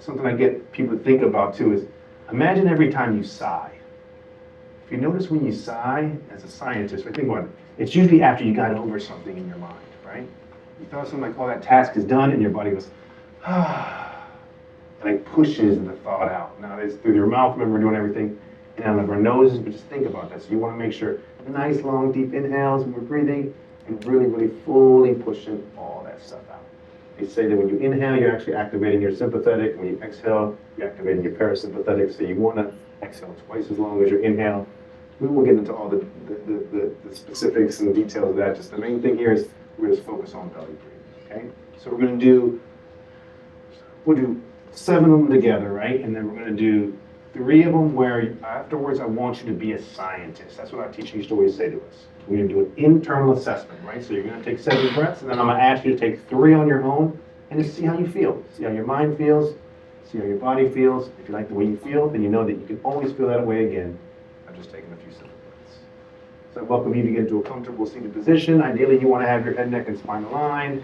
something I get people to think about too is, imagine every time you sigh. If you notice when you sigh, as a scientist, right, think about it. It's usually after you got over something in your mind, right? You thought something like, oh, that task is done, and your body goes, ah, and like pushes the thought out. Now it's through your mouth, remember we're doing everything, and out of our noses, but just think about that. So you want to make sure nice, long, deep inhales when we're breathing, and really, really fully pushing all that stuff out. They say that when you inhale, you're actually activating your sympathetic. When you exhale, you're activating your parasympathetic. So you want to exhale twice as long as your inhale. We won't get into all the specifics and details of that. Just the main thing here is we're just focus on belly breathing, okay? So we'll do 7 of them together, right? And then we're going to do 3 of them where afterwards I want you to be a scientist. That's what our teacher used to always say to us. We're going to do an internal assessment, right? So you're going to take 7 breaths, and then I'm going to ask you to take 3 on your own and just see how you feel. See how your mind feels, see how your body feels. If you like the way you feel, then you know that you can always feel that way again. I'm just taking a few simple breaths. So I welcome you to get into a comfortable seated position. Ideally, you want to have your head, neck, and spine aligned,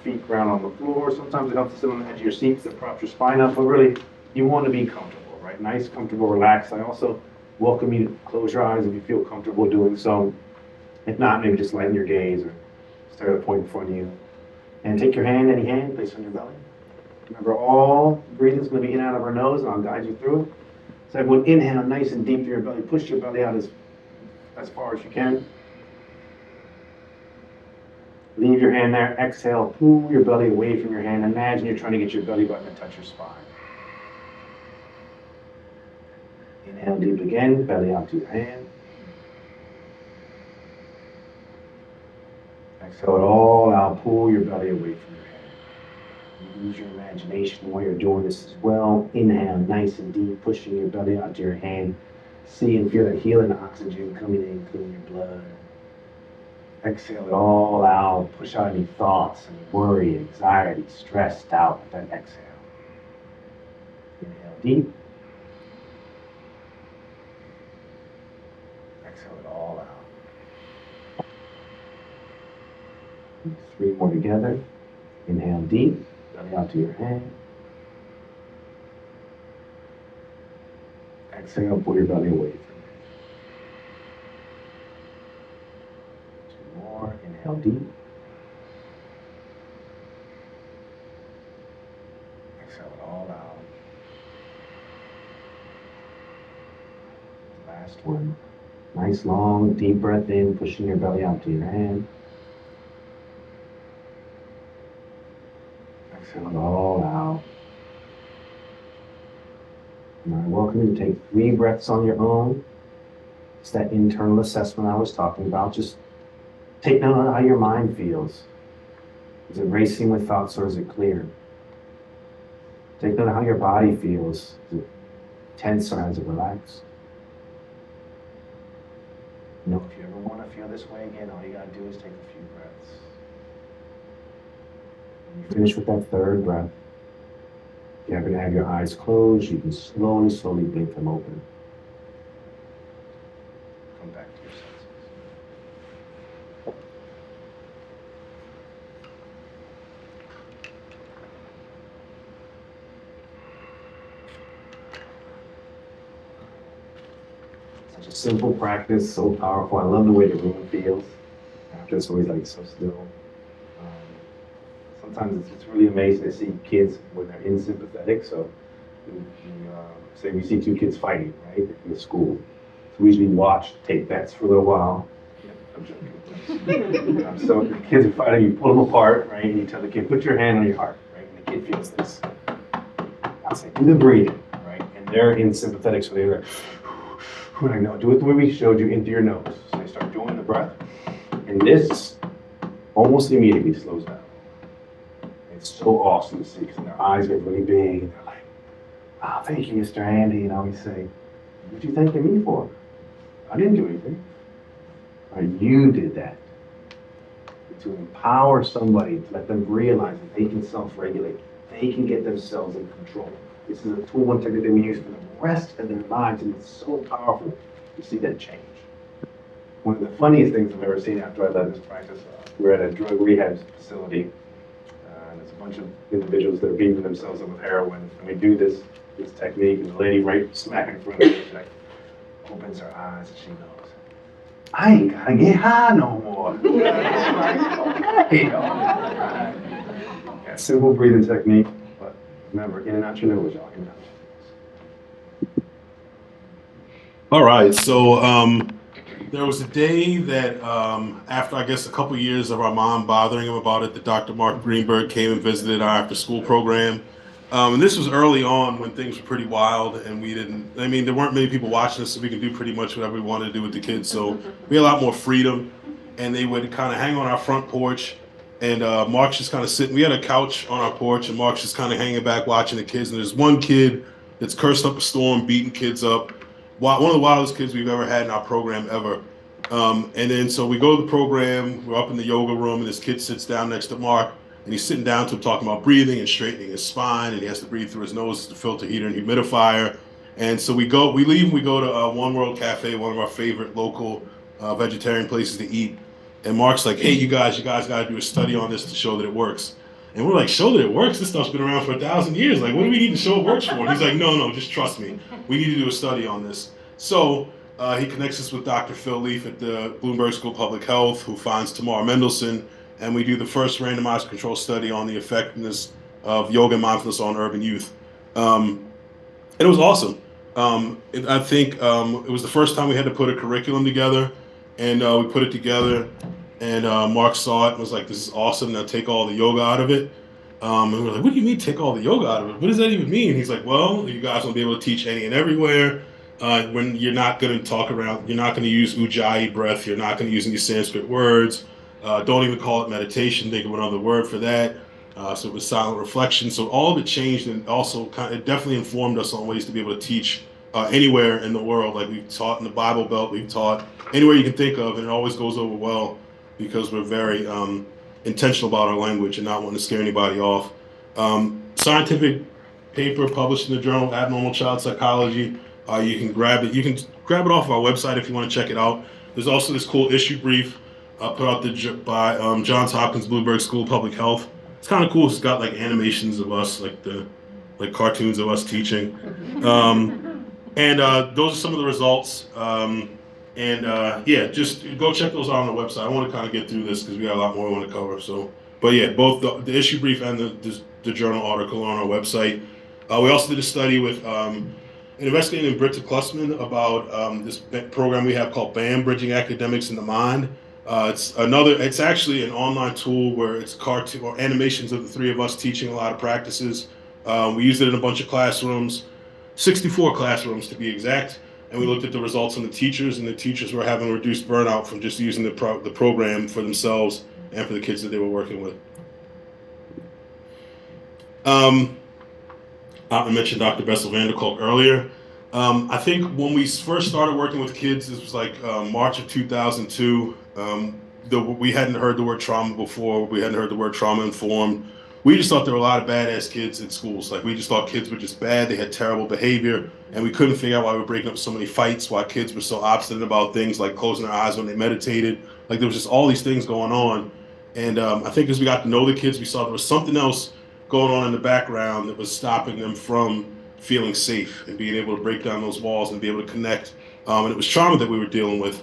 feet ground on the floor. Sometimes it helps to sit on the edge of your seat that props your spine up, but really, you want to be comfortable, right? Nice, comfortable, relaxed. I also welcome you to close your eyes if you feel comfortable doing so. If not, maybe just lighten your gaze or stare at a point in front of you. And take your hand, any hand, place on your belly. Remember, all breathing is going to be in and out of our nose, and I'll guide you through it. So everyone inhale nice and deep through your belly. Push your belly out as far as you can. Leave your hand there. Exhale, pull your belly away from your hand. Imagine you're trying to get your belly button to touch your spine. Inhale deep again, belly out to your hand. Exhale it all out, pull your belly away from your hand. Use your imagination while you're doing this as well. Inhale nice and deep, pushing your belly out to your hand. See and feel that healing oxygen coming in, cleaning your blood. Exhale it all out, push out any thoughts, any worry, anxiety, stress, doubt with that exhale. Inhale deep. Exhale it all out. 3 more together. Inhale deep, belly out to your hand. Exhale, pull your belly away from you. 2 more. Inhale deep. Exhale it all out. Last one. Nice long, deep breath in, pushing your belly out to your hand. Exhale it all out. And I welcome you to take 3 breaths on your own. It's that internal assessment I was talking about. Just take note of how your mind feels. Is it racing with thoughts or is it clear? Take note of how your body feels. Is it tense or is it relaxed? You know, if you ever want to feel this way again, all you got to do is take a few breaths. When you finish with that 3rd breath, if you happen to have your eyes closed, you can slowly blink them open. Come back to your senses. Such a simple practice, so powerful. I love the way the room feels. After it's always like so still. Sometimes it's really amazing to see kids when they're insympathetic. So say we see 2 kids fighting, right, in the school. So we usually watch, take bets for a little while. I'm joking. So the kids are fighting, you pull them apart, right, and you tell the kid, put your hand on your heart, right, and the kid feels this. I'll say, do the breathing, right, and they're insympathetic, so they're like, no, do it the way we showed you, into your nose. So they start doing the breath, and this almost immediately slows down. It's so awesome to see because their eyes get really big. And they're like, "Wow, thank you, Mr. Andy." And I always say, "What you thanking me for? I didn't do anything. Or you did that." To empower somebody, to let them realize that they can self-regulate, they can get themselves in control. This is a tool and technique that we use for the rest of their lives, and it's so powerful to see that change. One of the funniest things I've ever seen after I led this practice, we're at a drug rehab facility. There's a bunch of individuals that are beating themselves up with heroin, and we do this technique, and the lady right smack in front of me, she's like, opens her eyes and she goes, I ain't gotta get high no more. Okay, all right. Yeah, simple breathing technique, but remember, in and out your nose, y'all. In and out your nose. All right, so there was a day that after I guess a couple years of our mom bothering him about it, that Dr. Mark Greenberg came and visited our after school program. And this was early on when things were pretty wild and there weren't many people watching us, so we could do pretty much whatever we wanted to do with the kids. So we had a lot more freedom, and they would kind of hang on our front porch, and Mark's just kind of sitting. We had a couch on our porch, and Mark's just kind of hanging back watching the kids. And there's one kid that's cursed up a storm, beating kids up. One of the wildest kids we've ever had in our program ever. And then so we go to the program, we're up in the yoga room, and this kid sits down next to Mark, and he's sitting down to him talking about breathing and straightening his spine, and he has to breathe through his nose, the filter heater and humidifier. And so we leave and we go to One World Cafe, one of our favorite local vegetarian places to eat. And Mark's like, hey, you guys gotta do a study on this to show that it works. And we're like, show that it works? This stuff's been around for 1,000 years. Like, what do we need to show it works for? And he's like, no, just trust me. We need to do a study on this. So he connects us with Dr. Phil Leaf at the Bloomberg School of Public Health, who finds Tamar Mendelsohn, and we do the first randomized control study on the effectiveness of yoga and mindfulness on urban youth. And it was awesome. I think it was the first time we had to put a curriculum together, and we put it together, and Mark saw it and was like, this is awesome, now take all the yoga out of it. And we were like, what do you mean take all the yoga out of it? What does that even mean? He's like, well, you guys will be able to teach any and everywhere. When you're not going to you're not going to use ujjayi breath, you're not going to use any Sanskrit words. Don't even call it meditation, think of another word for that. So it was silent reflection. So all of it changed, and also it definitely informed us on ways to be able to teach anywhere in the world. Like we've taught in the Bible Belt, we've taught anywhere you can think of, and it always goes over well because we're very intentional about our language and not wanting to scare anybody off. Scientific paper published in the journal Abnormal Child Psychology. You can grab it. You can grab it off our website if you want to check it out. There's also this cool issue brief put out by Johns Hopkins Bloomberg School of Public Health. It's kind of cool. It's got like animations of us, like cartoons of us teaching. And those are some of the results. Yeah, just go check those out on the website. I want to kind of get through this because we got a lot more we want to cover. So, but yeah, both the issue brief and the journal article are on our website. We also did a study with an investigator named Britta Klussman about this program we have called BAM, Bridging Academics in the Mind. It's actually an online tool where it's cartoon or animations of the three of us teaching a lot of practices. We used it in a bunch of classrooms, 64 classrooms to be exact, and we looked at the results on the teachers, and the teachers were having reduced burnout from just using the program for themselves and for the kids that they were working with. I mentioned Dr. Bessel van der Kolk earlier. I think when we first started working with kids, this was like March of 2002. We hadn't heard the word trauma before. We hadn't heard the word trauma informed. We just thought there were a lot of badass kids in schools. Like we just thought kids were just bad. They had terrible behavior, and we couldn't figure out why we were breaking up so many fights, why kids were so obstinate about things like closing their eyes when they meditated. Like there was just all these things going on. And I think as we got to know the kids, we saw there was something else going on in the background that was stopping them from feeling safe and being able to break down those walls and be able to connect. And it was trauma that we were dealing with.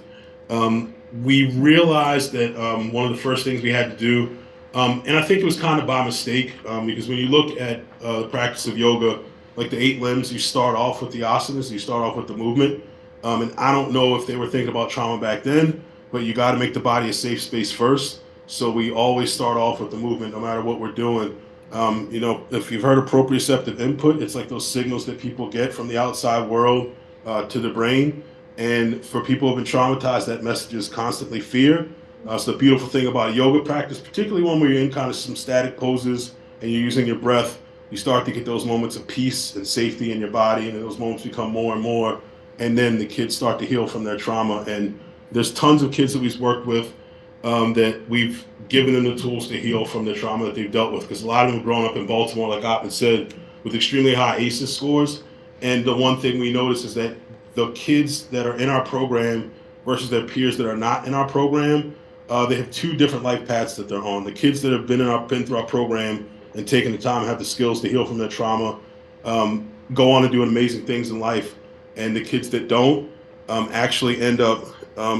We realized that one of the first things we had to do, and I think it was kind of by mistake, because when you look at the practice of yoga, like the 8 limbs, you start off with the asanas, you start off with the movement. And I don't know if they were thinking about trauma back then, but you got to make the body a safe space first. So we always start off with the movement, no matter what we're doing. If you've heard of proprioceptive input, it's like those signals that people get from the outside world to the brain. And for people who have been traumatized, that message is constantly fear. So the beautiful thing about a yoga practice, particularly one where you're in kind of some static poses and you're using your breath, you start to get those moments of peace and safety in your body, and those moments become more and more. And then the kids start to heal from their trauma. And there's tons of kids that we've worked with that we've given them the tools to heal from the trauma that they've dealt with. Because a lot of them have grown up in Baltimore, like Oppen said, with extremely high ACEs scores. And the one thing we notice is that the kids that are in our program versus their peers that are not in our program, they have 2 different life paths that they're on. The kids that have been through our program and taken the time and have the skills to heal from their trauma go on to do amazing things in life. And the kids that don't, actually end up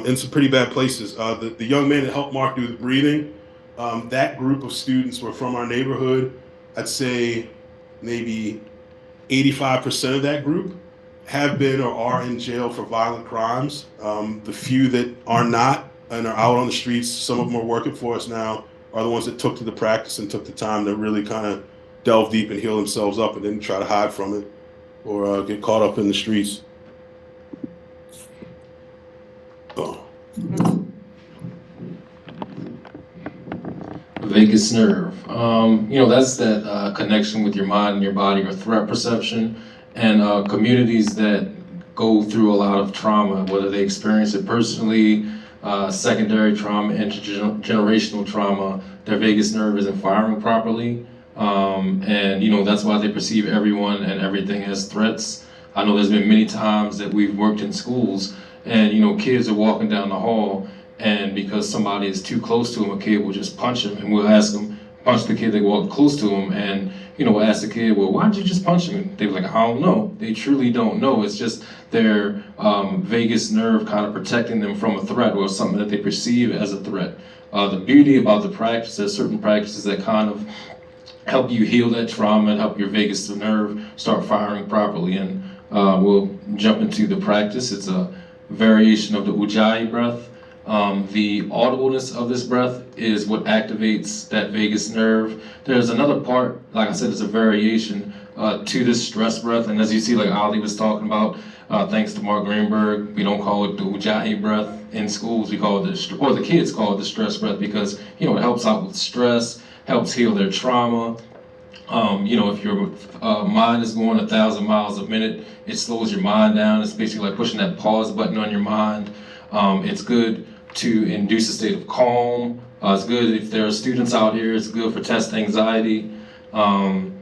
in some pretty bad places. The young man that helped Mark do the breathing, that group of students were from our neighborhood. I'd say maybe 85% of that group have been or are in jail for violent crimes. The few that are not and are out on the streets, some of them are working for us now, are the ones that took to the practice and took the time to really kind of delve deep and heal themselves up and didn't try to hide from it or get caught up in the streets. Oh. Vagus nerve. That's that connection with your mind and your body, or threat perception. And communities that go through a lot of trauma, whether they experience it personally, secondary trauma, intergenerational trauma, their vagus nerve isn't firing properly. That's why they perceive everyone and everything as threats. I know there's been many times that we've worked in schools and, kids are walking down the hall, and because somebody is too close to them, a kid will just punch him, and we'll ask them, punch the kid that walked close to him, and we'll ask the kid, well, why did you just punch him? And they were like, I don't know. They truly don't know. It's just their vagus nerve kind of protecting them from a threat or something that they perceive as a threat. The beauty about the practice, there's certain practices that kind of help you heal that trauma and help your vagus nerve start firing properly. And we'll jump into the practice. It's a variation of the Ujjayi breath. The audibleness of this breath is what activates that vagus nerve. There's another part, like I said, it's a variation to this stress breath. And as you see, like Ali was talking about, thanks to Mark Greenberg, we don't call it the Ujjayi breath in schools. We call it the kids call it the stress breath because, it helps out with stress, helps heal their trauma. If your mind is going 1,000 miles a minute, it slows your mind down. It's basically like pushing that pause button on your mind. It's good to induce a state of calm. It's good if there are students out here. It's good for test anxiety. And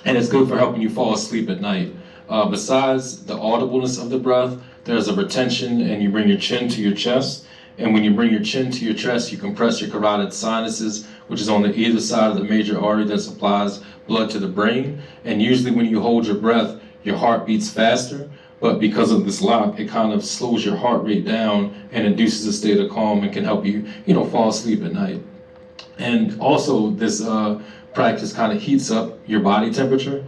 it's good for helping you fall asleep at night. Besides the audibleness of the breath, there's a retention, and you bring your chin to your chest. And when you bring your chin to your chest, you compress your carotid sinuses, which is on the either side of the major artery that supplies blood to the brain. And usually when you hold your breath, your heart beats faster. But because of this lock, it kind of slows your heart rate down and induces a state of calm and can help you, fall asleep at night. And also this practice kind of heats up your body temperature.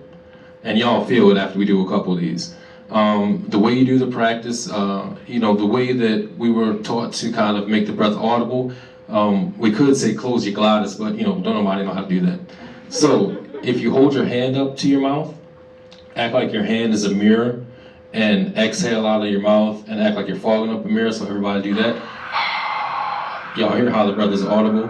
And y'all feel it after we do a couple of these. The way you do the practice, the way that we were taught to kind of make the breath audible, we could say close your glottis, but don't nobody know how to do that. So if you hold your hand up to your mouth, act like your hand is a mirror, and exhale out of your mouth and act like you're fogging up a mirror. So everybody do that. Y'all hear how the breath is audible?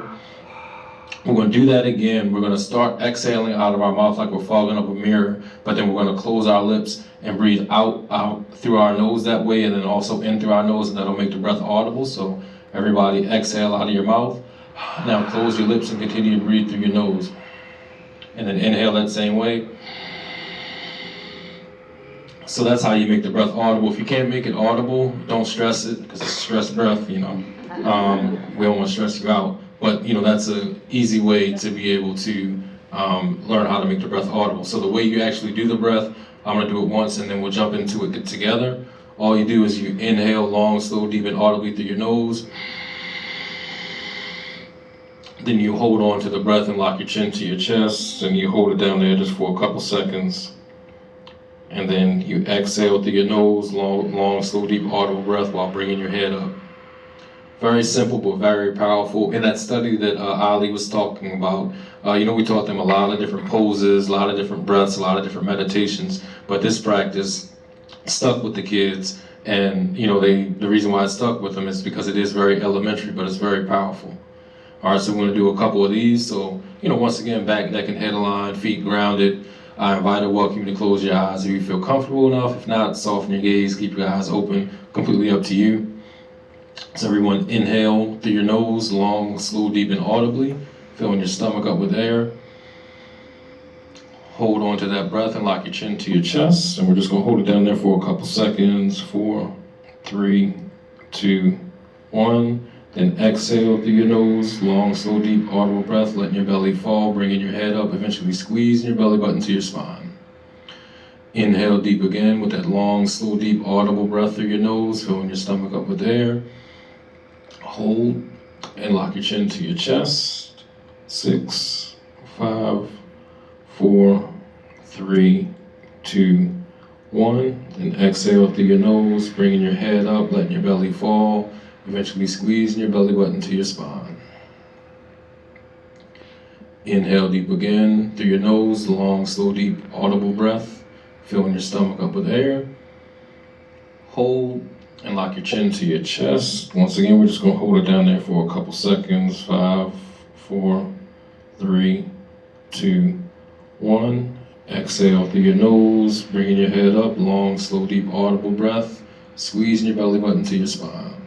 We're going to do that again. We're going to start exhaling out of our mouth like we're fogging up a mirror, but then we're going to close our lips and breathe out through our nose that way, and then also in through our nose, and that'll make the breath audible. So everybody exhale out of your mouth. Now close your lips and continue to breathe through your nose. And then inhale that same way. So that's how you make the breath audible. If you can't make it audible, don't stress it, because it's a stress breath, we don't want to stress you out. But that's an easy way to be able to learn how to make the breath audible. So the way you actually do the breath, I'm going to do it once and then we'll jump into it together. All you do is you inhale long, slow, deep, and audibly through your nose. Then you hold on to the breath and lock your chin to your chest, and you hold it down there just for a couple seconds. And then you exhale through your nose, long, slow, deep, audible breath while bringing your head up. Very simple, but very powerful. In that study that Ali was talking about, we taught them a lot of different poses, a lot of different breaths, a lot of different meditations. But this practice stuck with the kids. And, the reason why it stuck with them is because it is very elementary, but it's very powerful. All right, so we're going to do a couple of these. So, once again, back, neck, and head aligned, feet grounded. I invite and welcome you to close your eyes if you feel comfortable enough. If not, soften your gaze, keep your eyes open, completely up to you. So everyone inhale through your nose, long, slow, deep, and audibly, filling your stomach up with air. Hold on to that breath and lock your chin to your chest. And we're just going to hold it down there for a couple seconds. 4, 3, 2, 1. Then exhale through your nose, long, slow, deep, audible breath, letting your belly fall, bringing your head up, eventually squeezing your belly button to your spine. Inhale deep again with that long, slow, deep, audible breath through your nose, filling your stomach up with air. Hold and lock your chin to your chest. 6, 5, 4, 3, 2, 1. Then exhale through your nose, bringing your head up, letting your belly fall, eventually squeezing your belly button to your spine. Inhale deep again through your nose, the long, slow, deep, audible breath, filling your stomach up with air. Hold and lock your chin to your chest. Once again, we're just going to hold it down there for a couple seconds. 5, 4, 3, 2, 1. Exhale through your nose, bringing your head up, long, slow, deep, audible breath, squeezing your belly button to your spine.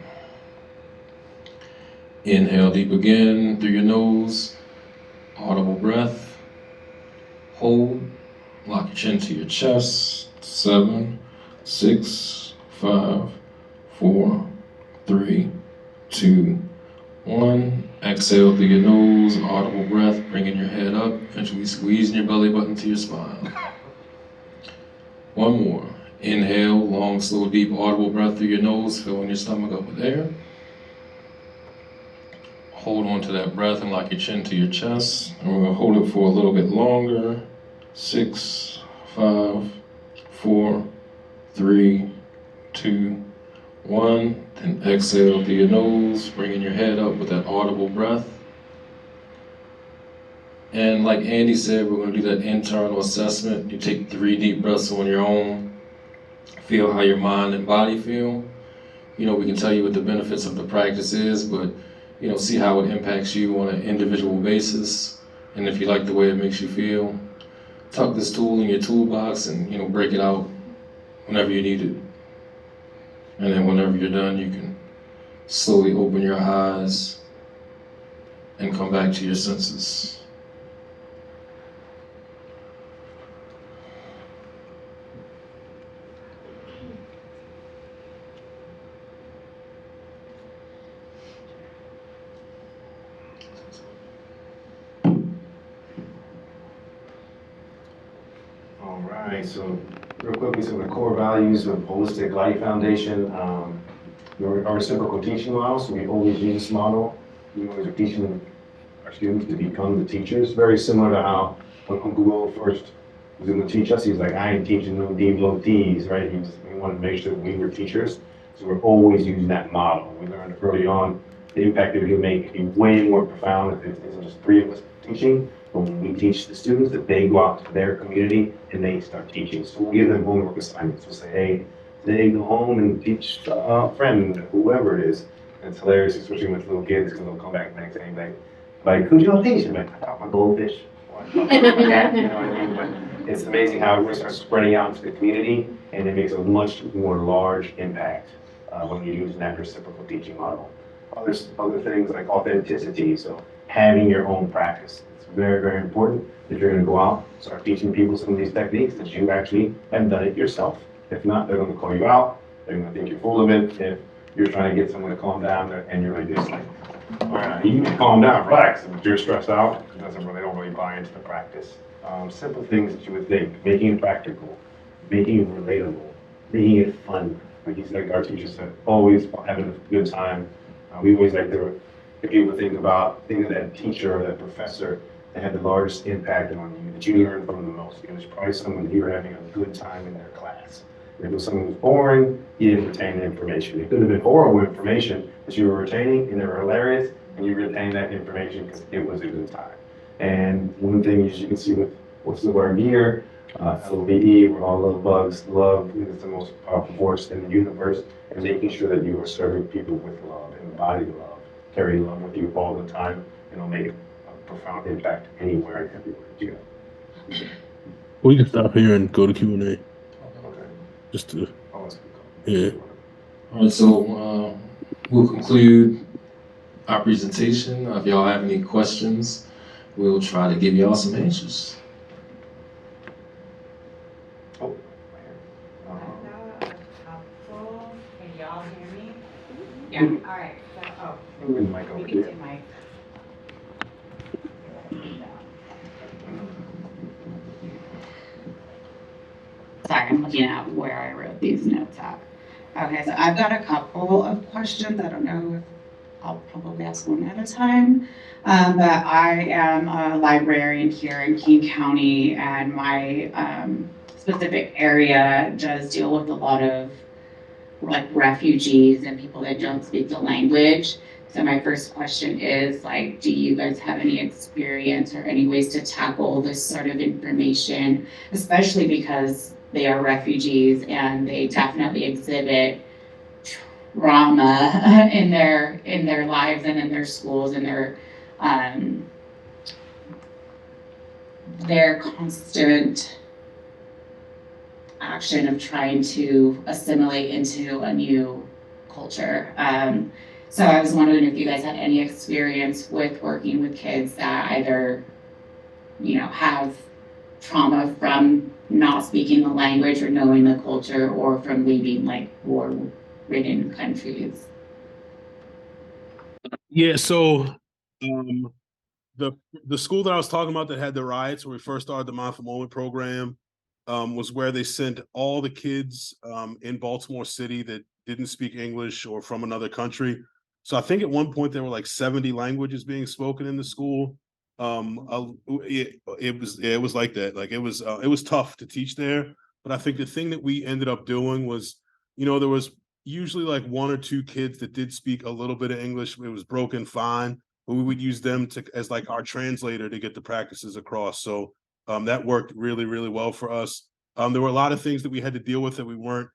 Inhale deep again through your nose, audible breath. Hold, lock your chin to your chest. 7, 6, 5, 4, 3, 2, 1. Exhale through your nose, audible breath, bringing your head up, eventually squeezing your belly button to your spine. One more. Inhale, long, slow, deep, audible breath through your nose, filling your stomach up with air. Hold on to that breath and lock your chin to your chest. And we're going to hold it for a little bit longer. 6, 5, 4, 3, 2, 1. Then exhale through your nose, bringing your head up with that audible breath. And like Andy said, we're going to do that internal assessment. You take 3 deep breaths on your own. Feel how your mind and body feel. You know, we can tell you what the benefits of the practice is, but, you know, see how it impacts you on an individual basis. And if you like the way it makes you feel, tuck this tool in your toolbox and, you know, break it out whenever you need it. And then whenever you're done, you can slowly open your eyes and come back to your senses. All right, so real quickly, some of the core values of Holistic Life Foundation. Our reciprocal teaching model, so we always use this model. We always are teaching our students to become the teachers. Very similar to how when Uncle Will first was going to teach us, he was like, I ain't teaching no devotees, right? We wanted to make sure that we were teachers. So we're always using that model. We learned early on the impact that we can make be way more profound if it isn't just 3 of us teaching. But when we teach the students, that they go out to their community and they start teaching. So we'll give them homework assignments. We'll say, hey, today go home and teach a friend, whoever it is. And it's hilarious, especially with little kids, because they'll come back the next day and be like, who'd you teach? I'm like, I taught my goldfish. Or I taught my cat, you know what I mean? But it's amazing how it really starts spreading out into the community, and it makes a much more large impact when you're using that reciprocal teaching model. Other things like authenticity, so having your own practice. It's very, very important that you're going to go out, start teaching people some of these techniques that you actually have done it yourself. If not, they're going to call you out. They're going to think you're full of it. If you're trying to get someone to calm down and you're like this, like, all right, you need to calm down, relax. If you're stressed out, they don't really buy into the practice. Simple things that you would think, making it practical, making it relatable, making it fun. Like our teacher said, always having a good time. We always like to be able to think of that teacher or that professor that had the largest impact on you, that you learned from the most. And it's probably someone that you were having a good time in their class. If it was someone who was boring, you didn't retain the information. It could have been horrible information that you were retaining, and they were hilarious, and you retained that information because it was a good time. And one thing, as you can see with what's the word here, LOVE, we're all love bugs. Love is the most powerful force in the universe, and making sure that you are serving people with love, embody love, carry love with you all the time, and it'll make a profound impact anywhere and everywhere you go. We can stop here and go to Q&A. Okay. Just to, Oh, that's yeah. All right, so we'll conclude our presentation. If y'all have any questions, we'll try to give y'all some answers. Oh. Can y'all hear me? Yeah, all right, so, Move the mic over we can here. do my. Sorry. I'm looking at where I wrote these notes at. Okay, so I've got a couple of questions. I don't know if I'll probably ask one at a time. But I am a librarian here in King County, and my specific area does deal with a lot of like refugees and people that don't speak the language. So my first question is like, do you guys have any experience or any ways to tackle this sort of information, especially because they are refugees and they definitely exhibit trauma in their lives and in their schools and their constant action of trying to assimilate into a new culture. So I was wondering if you guys had any experience with working with kids that either, have trauma from not speaking the language or knowing the culture, or from leaving like war-ridden countries. Yeah, so um, the school that I was talking about that had the riots where we first started the Mindful Moment program was where they sent all the kids in Baltimore City that didn't speak English or from another country. So I think at one point there were like 70 languages being spoken in the school. It was like that. Like it was tough to teach there. But I think the thing that we ended up doing was, there was usually like one or two kids that did speak a little bit of English. It was broken, fine, but we would use them as like our translator to get the practices across. So that worked really, really well for us. There were a lot of things that we had to deal with that we weren't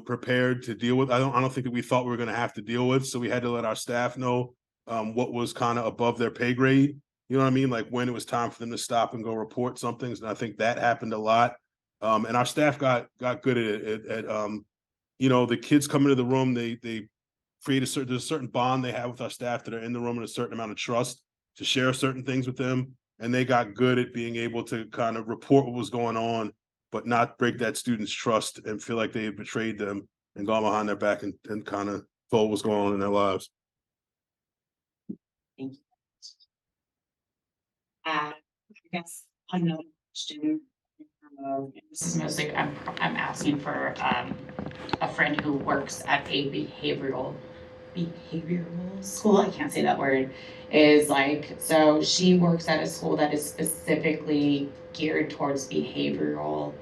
prepared to deal with. I don't think that we thought we were going to have to deal with. So we had to let our staff know what was kind of above their pay grade. You know what I mean? Like when it was time for them to stop and go report some things. And I think that happened a lot. And our staff got good at it. The kids come into the room, they create there's a certain bond they have with our staff that are in the room, and a certain amount of trust to share certain things with them. And they got good at being able to kind of report what was going on, but not break that student's trust and feel like they had betrayed them and gone behind their back and kind of told what's going on in their lives. Thank you. I guess another question. This is mostly I'm asking for a friend who works at a behavioral school. I can't say that word. Is like, so she works at a school that is specifically geared towards behavioral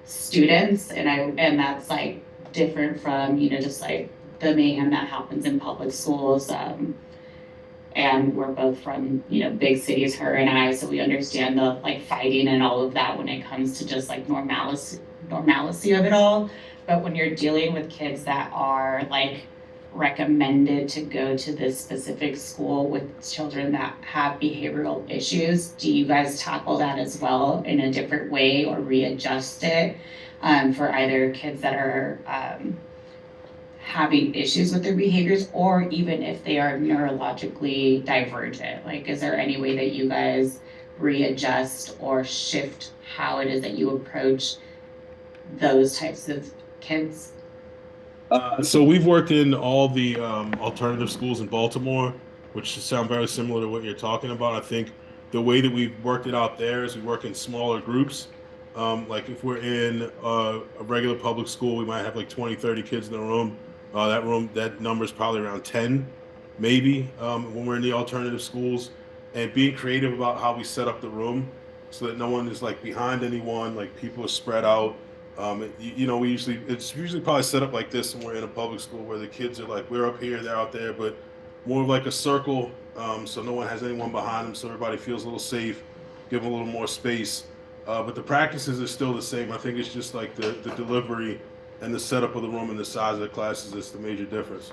students, and that's like different from just like the mayhem that happens in public schools. And we're both from big cities, her and I, so we understand the like fighting and all of that when it comes to just like normalcy of it all. But when you're dealing with kids that are like recommended to go to this specific school with children that have behavioral issues, do you guys tackle that as well in a different way or readjust it for either kids that are having issues with their behaviors, or even if they are neurologically divergent? Like, is there any way that you guys readjust or shift how it is that you approach those types of kids? So we've worked in all the alternative schools in Baltimore, which sound very similar to what you're talking about. I think the way that we've worked it out there is we work in smaller groups. Like if we're in a regular public school, we might have like 20, 30 kids in the room. That number is probably around 10, maybe, when we're in the alternative schools. And being creative about how we set up the room so that no one is like behind anyone, like people are spread out. It's usually probably set up like this when we're in a public school where the kids are like, we're up here, they're out there, but more of like a circle, so no one has anyone behind them, so everybody feels a little safe, give them a little more space. But the practices are still the same. I think it's just like the delivery and the setup of the room and the size of the classes is the major difference.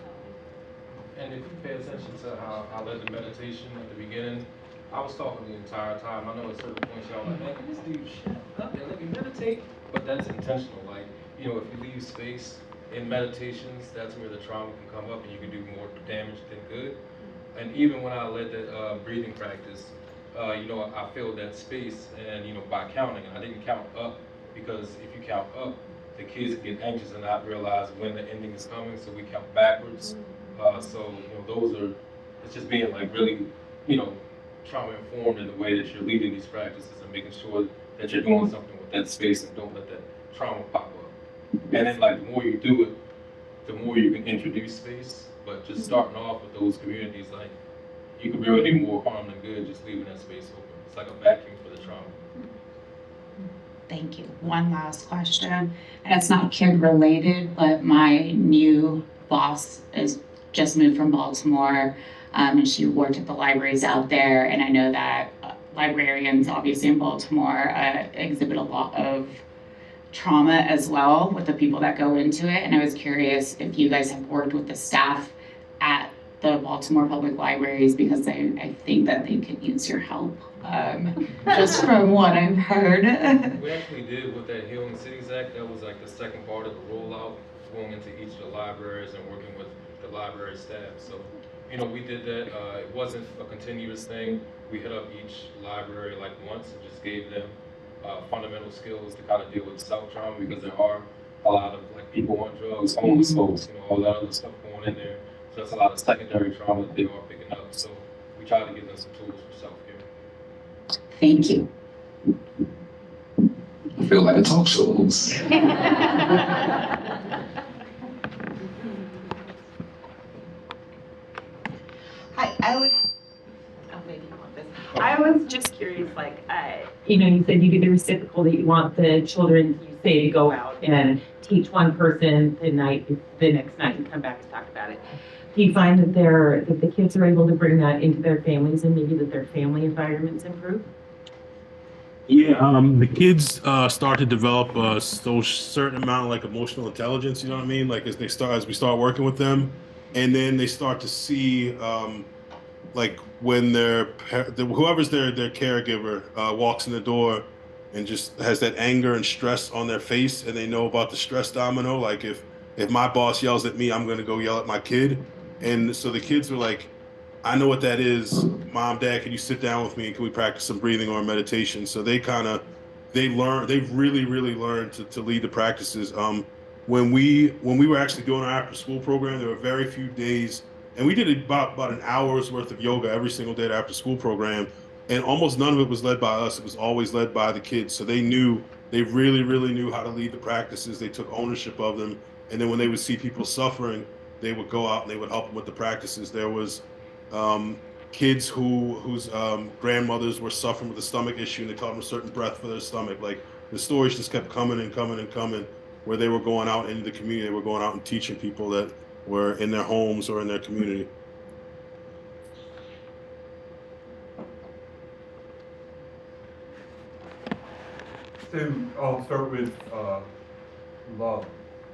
And if you pay attention to how I led the meditation at the beginning, I was talking the entire time. I know at certain points y'all like, man, can this dude shut up and let me meditate? But that's intentional. Like, if you leave space in meditations, that's where the trauma can come up and you can do more damage than good. And even when I led that breathing practice, I filled that space and, by counting, and I didn't count up because if you count up, the kids get anxious and not realize when the ending is coming, so we count backwards. It's just being like really, trauma informed in the way that you're leading these practices and making sure that you're doing something with that space and don't let that trauma pop up. And then like the more you do it, the more you can introduce space. But just starting off with those communities, like you can really do more harm than good just leaving that space open. It's like a vacuum for the trauma. Thank you. One last question, and it's not kid related, but my new boss is just moved from Baltimore, and she worked at the libraries out there, and I know that librarians, obviously in Baltimore, exhibit a lot of trauma as well with the people that go into it, and I was curious if you guys have worked with the staff at the Baltimore Public Libraries, because I think that they could use your help, just from what I've heard. We actually did with that Healing Cities Act. That was like the second part of the rollout, going into each of the libraries and working with the library staff. So, we did that. It wasn't a continuous thing. We hit up each library like once and just gave them fundamental skills to kind of deal with self-trauma, because there are a lot of like people on drugs, homeless folks, all that other stuff going in there. So that's a lot of secondary trauma that they are picking up. So we try to give them some tools for self-care. Thank you. I feel like a talk show host. I was just curious, you said you do the reciprocal, that you want the children, you say, to go out and teach one person the next night and come back and talk about it. Do you find that that the kids are able to bring that into their families, and maybe that their family environments improve? Yeah, the kids start to develop a certain amount of like emotional intelligence. You know what I mean? Like as we start working with them, and then they start to see like when whoever's their caregiver walks in the door and just has that anger and stress on their face, and they know about the stress domino. Like if my boss yells at me, I'm going to go yell at my kid, and so the kids are like, I know what that is. Mom, Dad, can you sit down with me and can we practice some breathing or meditation? So they've really, really learned to lead the practices. When we were actually doing our after school program, there were very few days, and we did about an hour's worth of yoga every single day at after school program. And almost none of it was led by us. It was always led by the kids. So they really, really knew how to lead the practices. They took ownership of them. And then when they would see people suffering, they would go out and they would help them with the practices. There was kids whose grandmothers were suffering with a stomach issue, and they taught them a certain breath for their stomach. Like the stories just kept coming and coming and coming, where they were going out into the community. They were going out and teaching people that were in their homes or in their community. So I'll start with love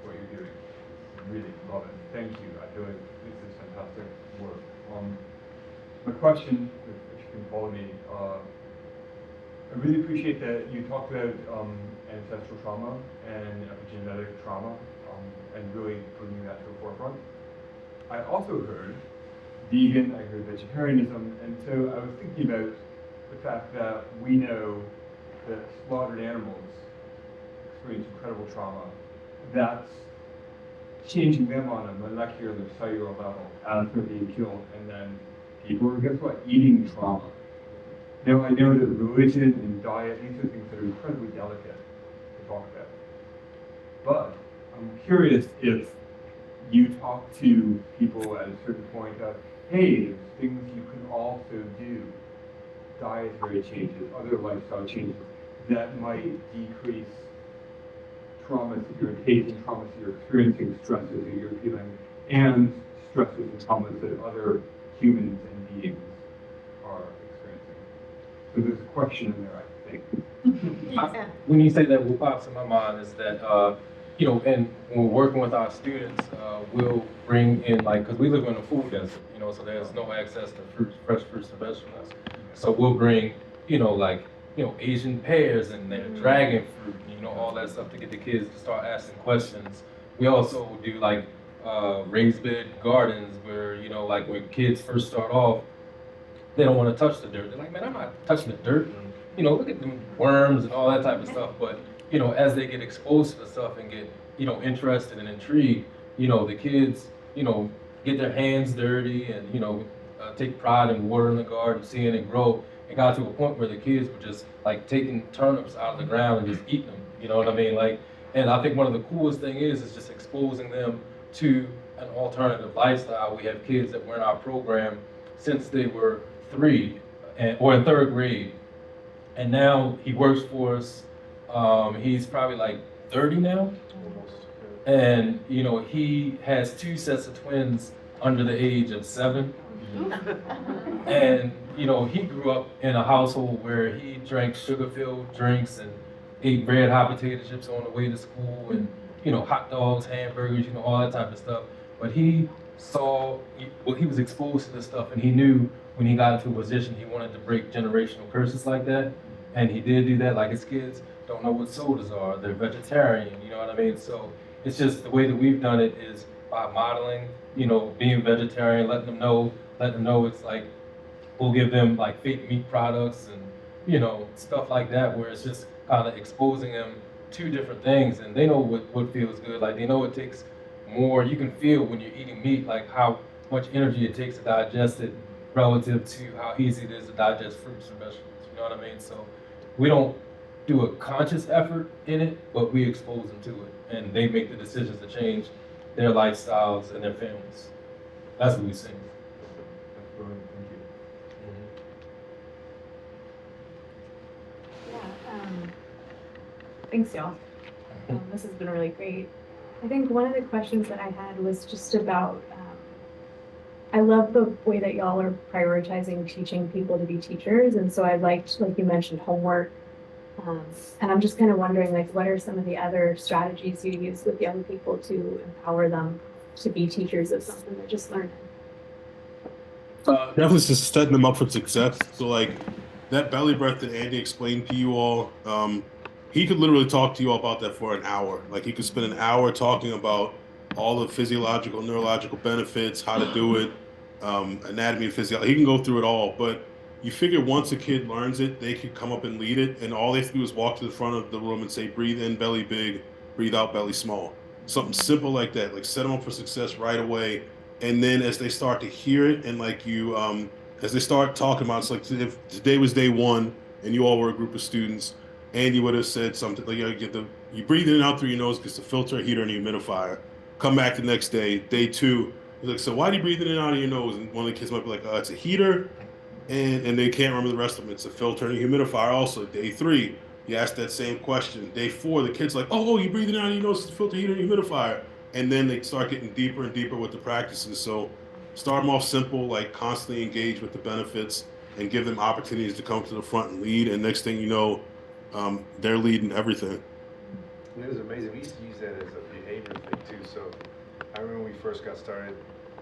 what you're doing. Really love it. Thank you. I feel like this is fantastic work. My question, if you can follow me, I really appreciate that you talked about ancestral trauma and epigenetic trauma, and really bringing that to the forefront. I also heard vegan, I heard vegetarianism, and so I was thinking about the fact that we know that slaughtered animals experience incredible trauma. That's changing them on a molecular, cellular level as they're being killed, and then people are, guess what, eating trauma. Now, I know that religion and diet, these are things that are incredibly delicate to talk about. But I'm curious if you talk to people at a certain point of, hey, there's things you can also do, dietary changes, other lifestyle changes, that might decrease traumas that you're taking, traumas that you're experiencing, stresses that you're feeling, and stresses and traumas that other humans and beings are experiencing. So there's a question in there, I think. When you say that, what pops in my mind is that, and when we're working with our students, we'll bring in, because we live in a food desert, so there's no access to fresh fruits and vegetables. So we'll bring, Asian pears and their dragon fruit, all that stuff to get the kids to start asking questions. We also do raised bed gardens where, when kids first start off, they don't want to touch the dirt. They're like, man, I'm not touching the dirt. And, look at them worms and all that type of stuff. But, as they get exposed to the stuff and get, interested and intrigued, the kids, get their hands dirty and, take pride in watering the garden, seeing it grow. It got to a point where the kids were just taking turnips out of the ground and just eating them. You know what I mean? And I think one of the coolest thing is just exposing them to an alternative lifestyle. We have kids that were in our program since they were 3 or in 3rd grade. And now he works for us. He's probably like 30 now. And, you know, he has 2 sets of twins under the age of 7. And, you know, he grew up in a household where he drank sugar-filled drinks and ate red hot potato chips on the way to school and, you know, hot dogs, hamburgers, you know, all that type of stuff. But he he was exposed to this stuff, and he knew when he got into a position he wanted to break generational curses like that. And he did do that. Like, his kids don't know what sodas are. They're vegetarian, you know what I mean? So it's just the way that we've done it is by modeling, you know, being vegetarian, letting them know it's like, we'll give them like fake meat products and, you know, stuff like that, where it's just kind of exposing them to different things, and they know what feels good. Like, they know it takes more. You can feel when you're eating meat, like how much energy it takes to digest it relative to how easy it is to digest fruits and vegetables, you know what I mean? So we don't do a conscious effort in it, but we expose them to it, and they make the decisions to change their lifestyles and their families. That's what we see. That's brilliant, thank you. Thanks, y'all. This has been really great. I think one of the questions that I had was just about, I love the way that y'all are prioritizing teaching people to be teachers. And so I liked, like you mentioned, homework. And I'm just kind of wondering, like, what are some of the other strategies you use with young people to empower them to be teachers of something they're just learning? Definitely just setting them up for success. So like that belly breath that Andy explained to you all, he could literally talk to you all about that for an hour. Like, he could spend an hour talking about all the physiological, neurological benefits, how to do it, anatomy and physiology. He can go through it all. But you figure once a kid learns it, they could come up and lead it, and all they have to do is walk to the front of the room and say, breathe in, belly big, breathe out, belly small. Something simple like that, like set them up for success right away. And then as they start to hear it, and like you, as they start talking about, it's like if today was day 1 and you all were a group of students, Andy would have said something like, you breathe in and out through your nose because the filter, heater, and humidifier. Come back the next day, day 2. He's like, so why do you breathe in and out of your nose? And one of the kids might be like, it's a heater, and they can't remember the rest of them. It's a filter and a humidifier also. Day 3, you ask that same question. Day 4, the kid's like, oh, you breathe in and out of your nose, it's a filter, heater, and humidifier. And then they start getting deeper and deeper with the practices. So start them off simple, like constantly engage with the benefits and give them opportunities to come to the front and lead. And next thing you know, they're leading everything. It was amazing. We used to use that as a behavior thing too. So I remember when we first got started,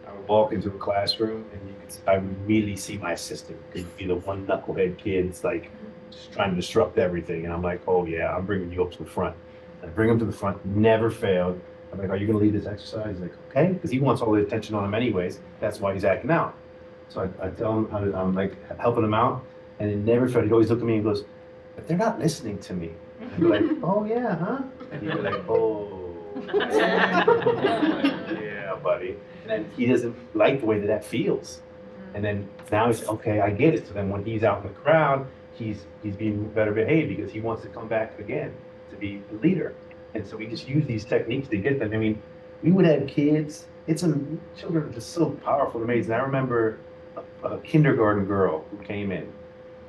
I would walk into a classroom and I would really see my assistant. It'd be the one knucklehead kid's like just trying to disrupt everything. And I'm like, oh yeah, I'm bringing you up to the front. And I bring him to the front, never failed. I'm like, are you going to lead this exercise? He's like, okay, because he wants all the attention on him anyways. That's why he's acting out. So I tell him, I'm like helping him out, and it never failed. He'd always look at me and goes, but they're not listening to me. And I'd be like, oh yeah, huh? And he'd be like, oh, yeah, buddy. And then he doesn't like the way that feels. And then now he's, okay, I get it. So then when he's out in the crowd, he's being better behaved because he wants to come back again to be the leader. And so we just use these techniques to get them. I mean, we would have kids, children are just so powerful and amazing. I remember a kindergarten girl who came in.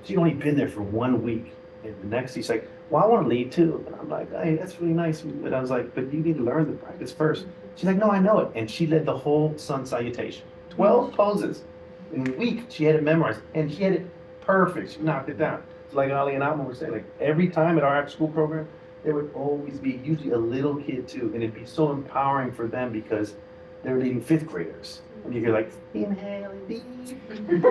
She'd only been there for 1 week. And the next, she's like, well, I want to lead too. And I'm like, hey, that's really nice. And I was like, but you need to learn the practice first. She's like, no, I know it. And she led the whole sun salutation. 12 poses. In a week, she had it memorized. And she had it perfect. She knocked it down. So like Ali and Alma were saying, like every time at our after school program, there would always be usually a little kid too, and it'd be so empowering for them because they're leading 5th graders. And you hear like, inhale and deep, exhale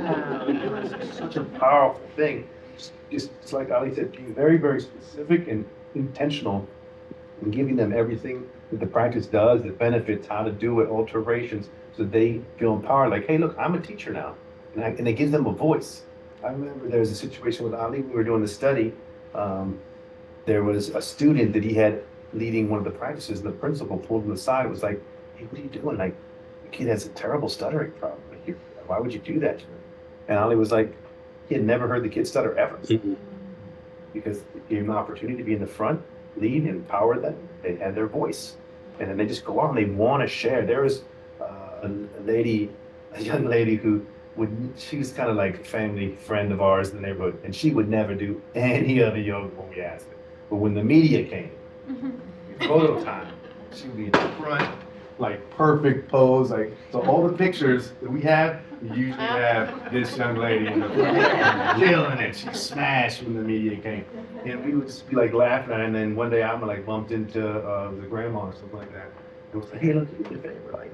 out. It's such a powerful thing. Just like Ali said, being very, very specific and intentional and giving them everything that the practice does, the benefits, how to do it, alterations, so they feel empowered. Like, hey, look, I'm a teacher now. And it gives them a voice. I remember there was a situation with Ali, we were doing the study. There was a student that he had leading one of the practices, and the principal pulled him aside and was like, hey, what are you doing? Like, the kid has a terrible stuttering problem. Like, why would you do that to him? And Ali was like, he had never heard the kid stutter ever. Because it gave him an opportunity to be in the front lead, empower them. They had their voice. And then they just go on, they want to share. There was a lady, a young lady who she was kind of like a family friend of ours in the neighborhood, and she would never do any other yoga when we asked her. But when the media came, photo time, she would be in the front, like perfect pose, like, so all the pictures that we have, we usually have this young lady in the front, killing it. She smashed when the media came. And we would just be like laughing at her, and then one day I'm like bumped into the grandma or something like that. And was like, hey, look, you did a favor, like,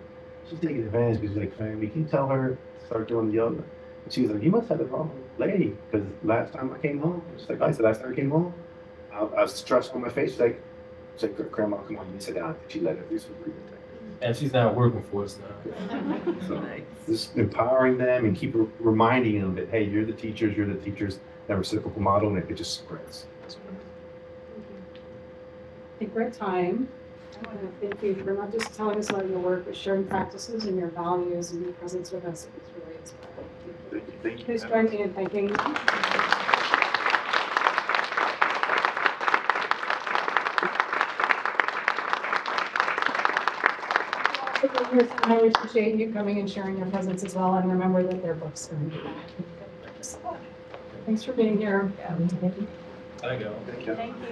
she's taking advantage because she's like, family, can you tell her to start doing yoga? And she was like, you must have the wrong lady, because last time I came home, she's like, I said, last time I came home, I was stressed on my face. She's like, grandma, come on, you sit down. She let her do some breathing techniques. And she's not working for us now. So just empowering them and keep reminding them that, hey, you're the teachers, that reciprocal model, and it just spreads. I think we're at time. I want to thank you for not just telling us about your work, but sharing practices and your values and your presence with us. It's really inspiring. Thank you. Thank you. Please join me in thanking them. I appreciate you coming and sharing your presence as well, and remember that their books are in the back. Thanks for being here. I go. Thank you. Thank you.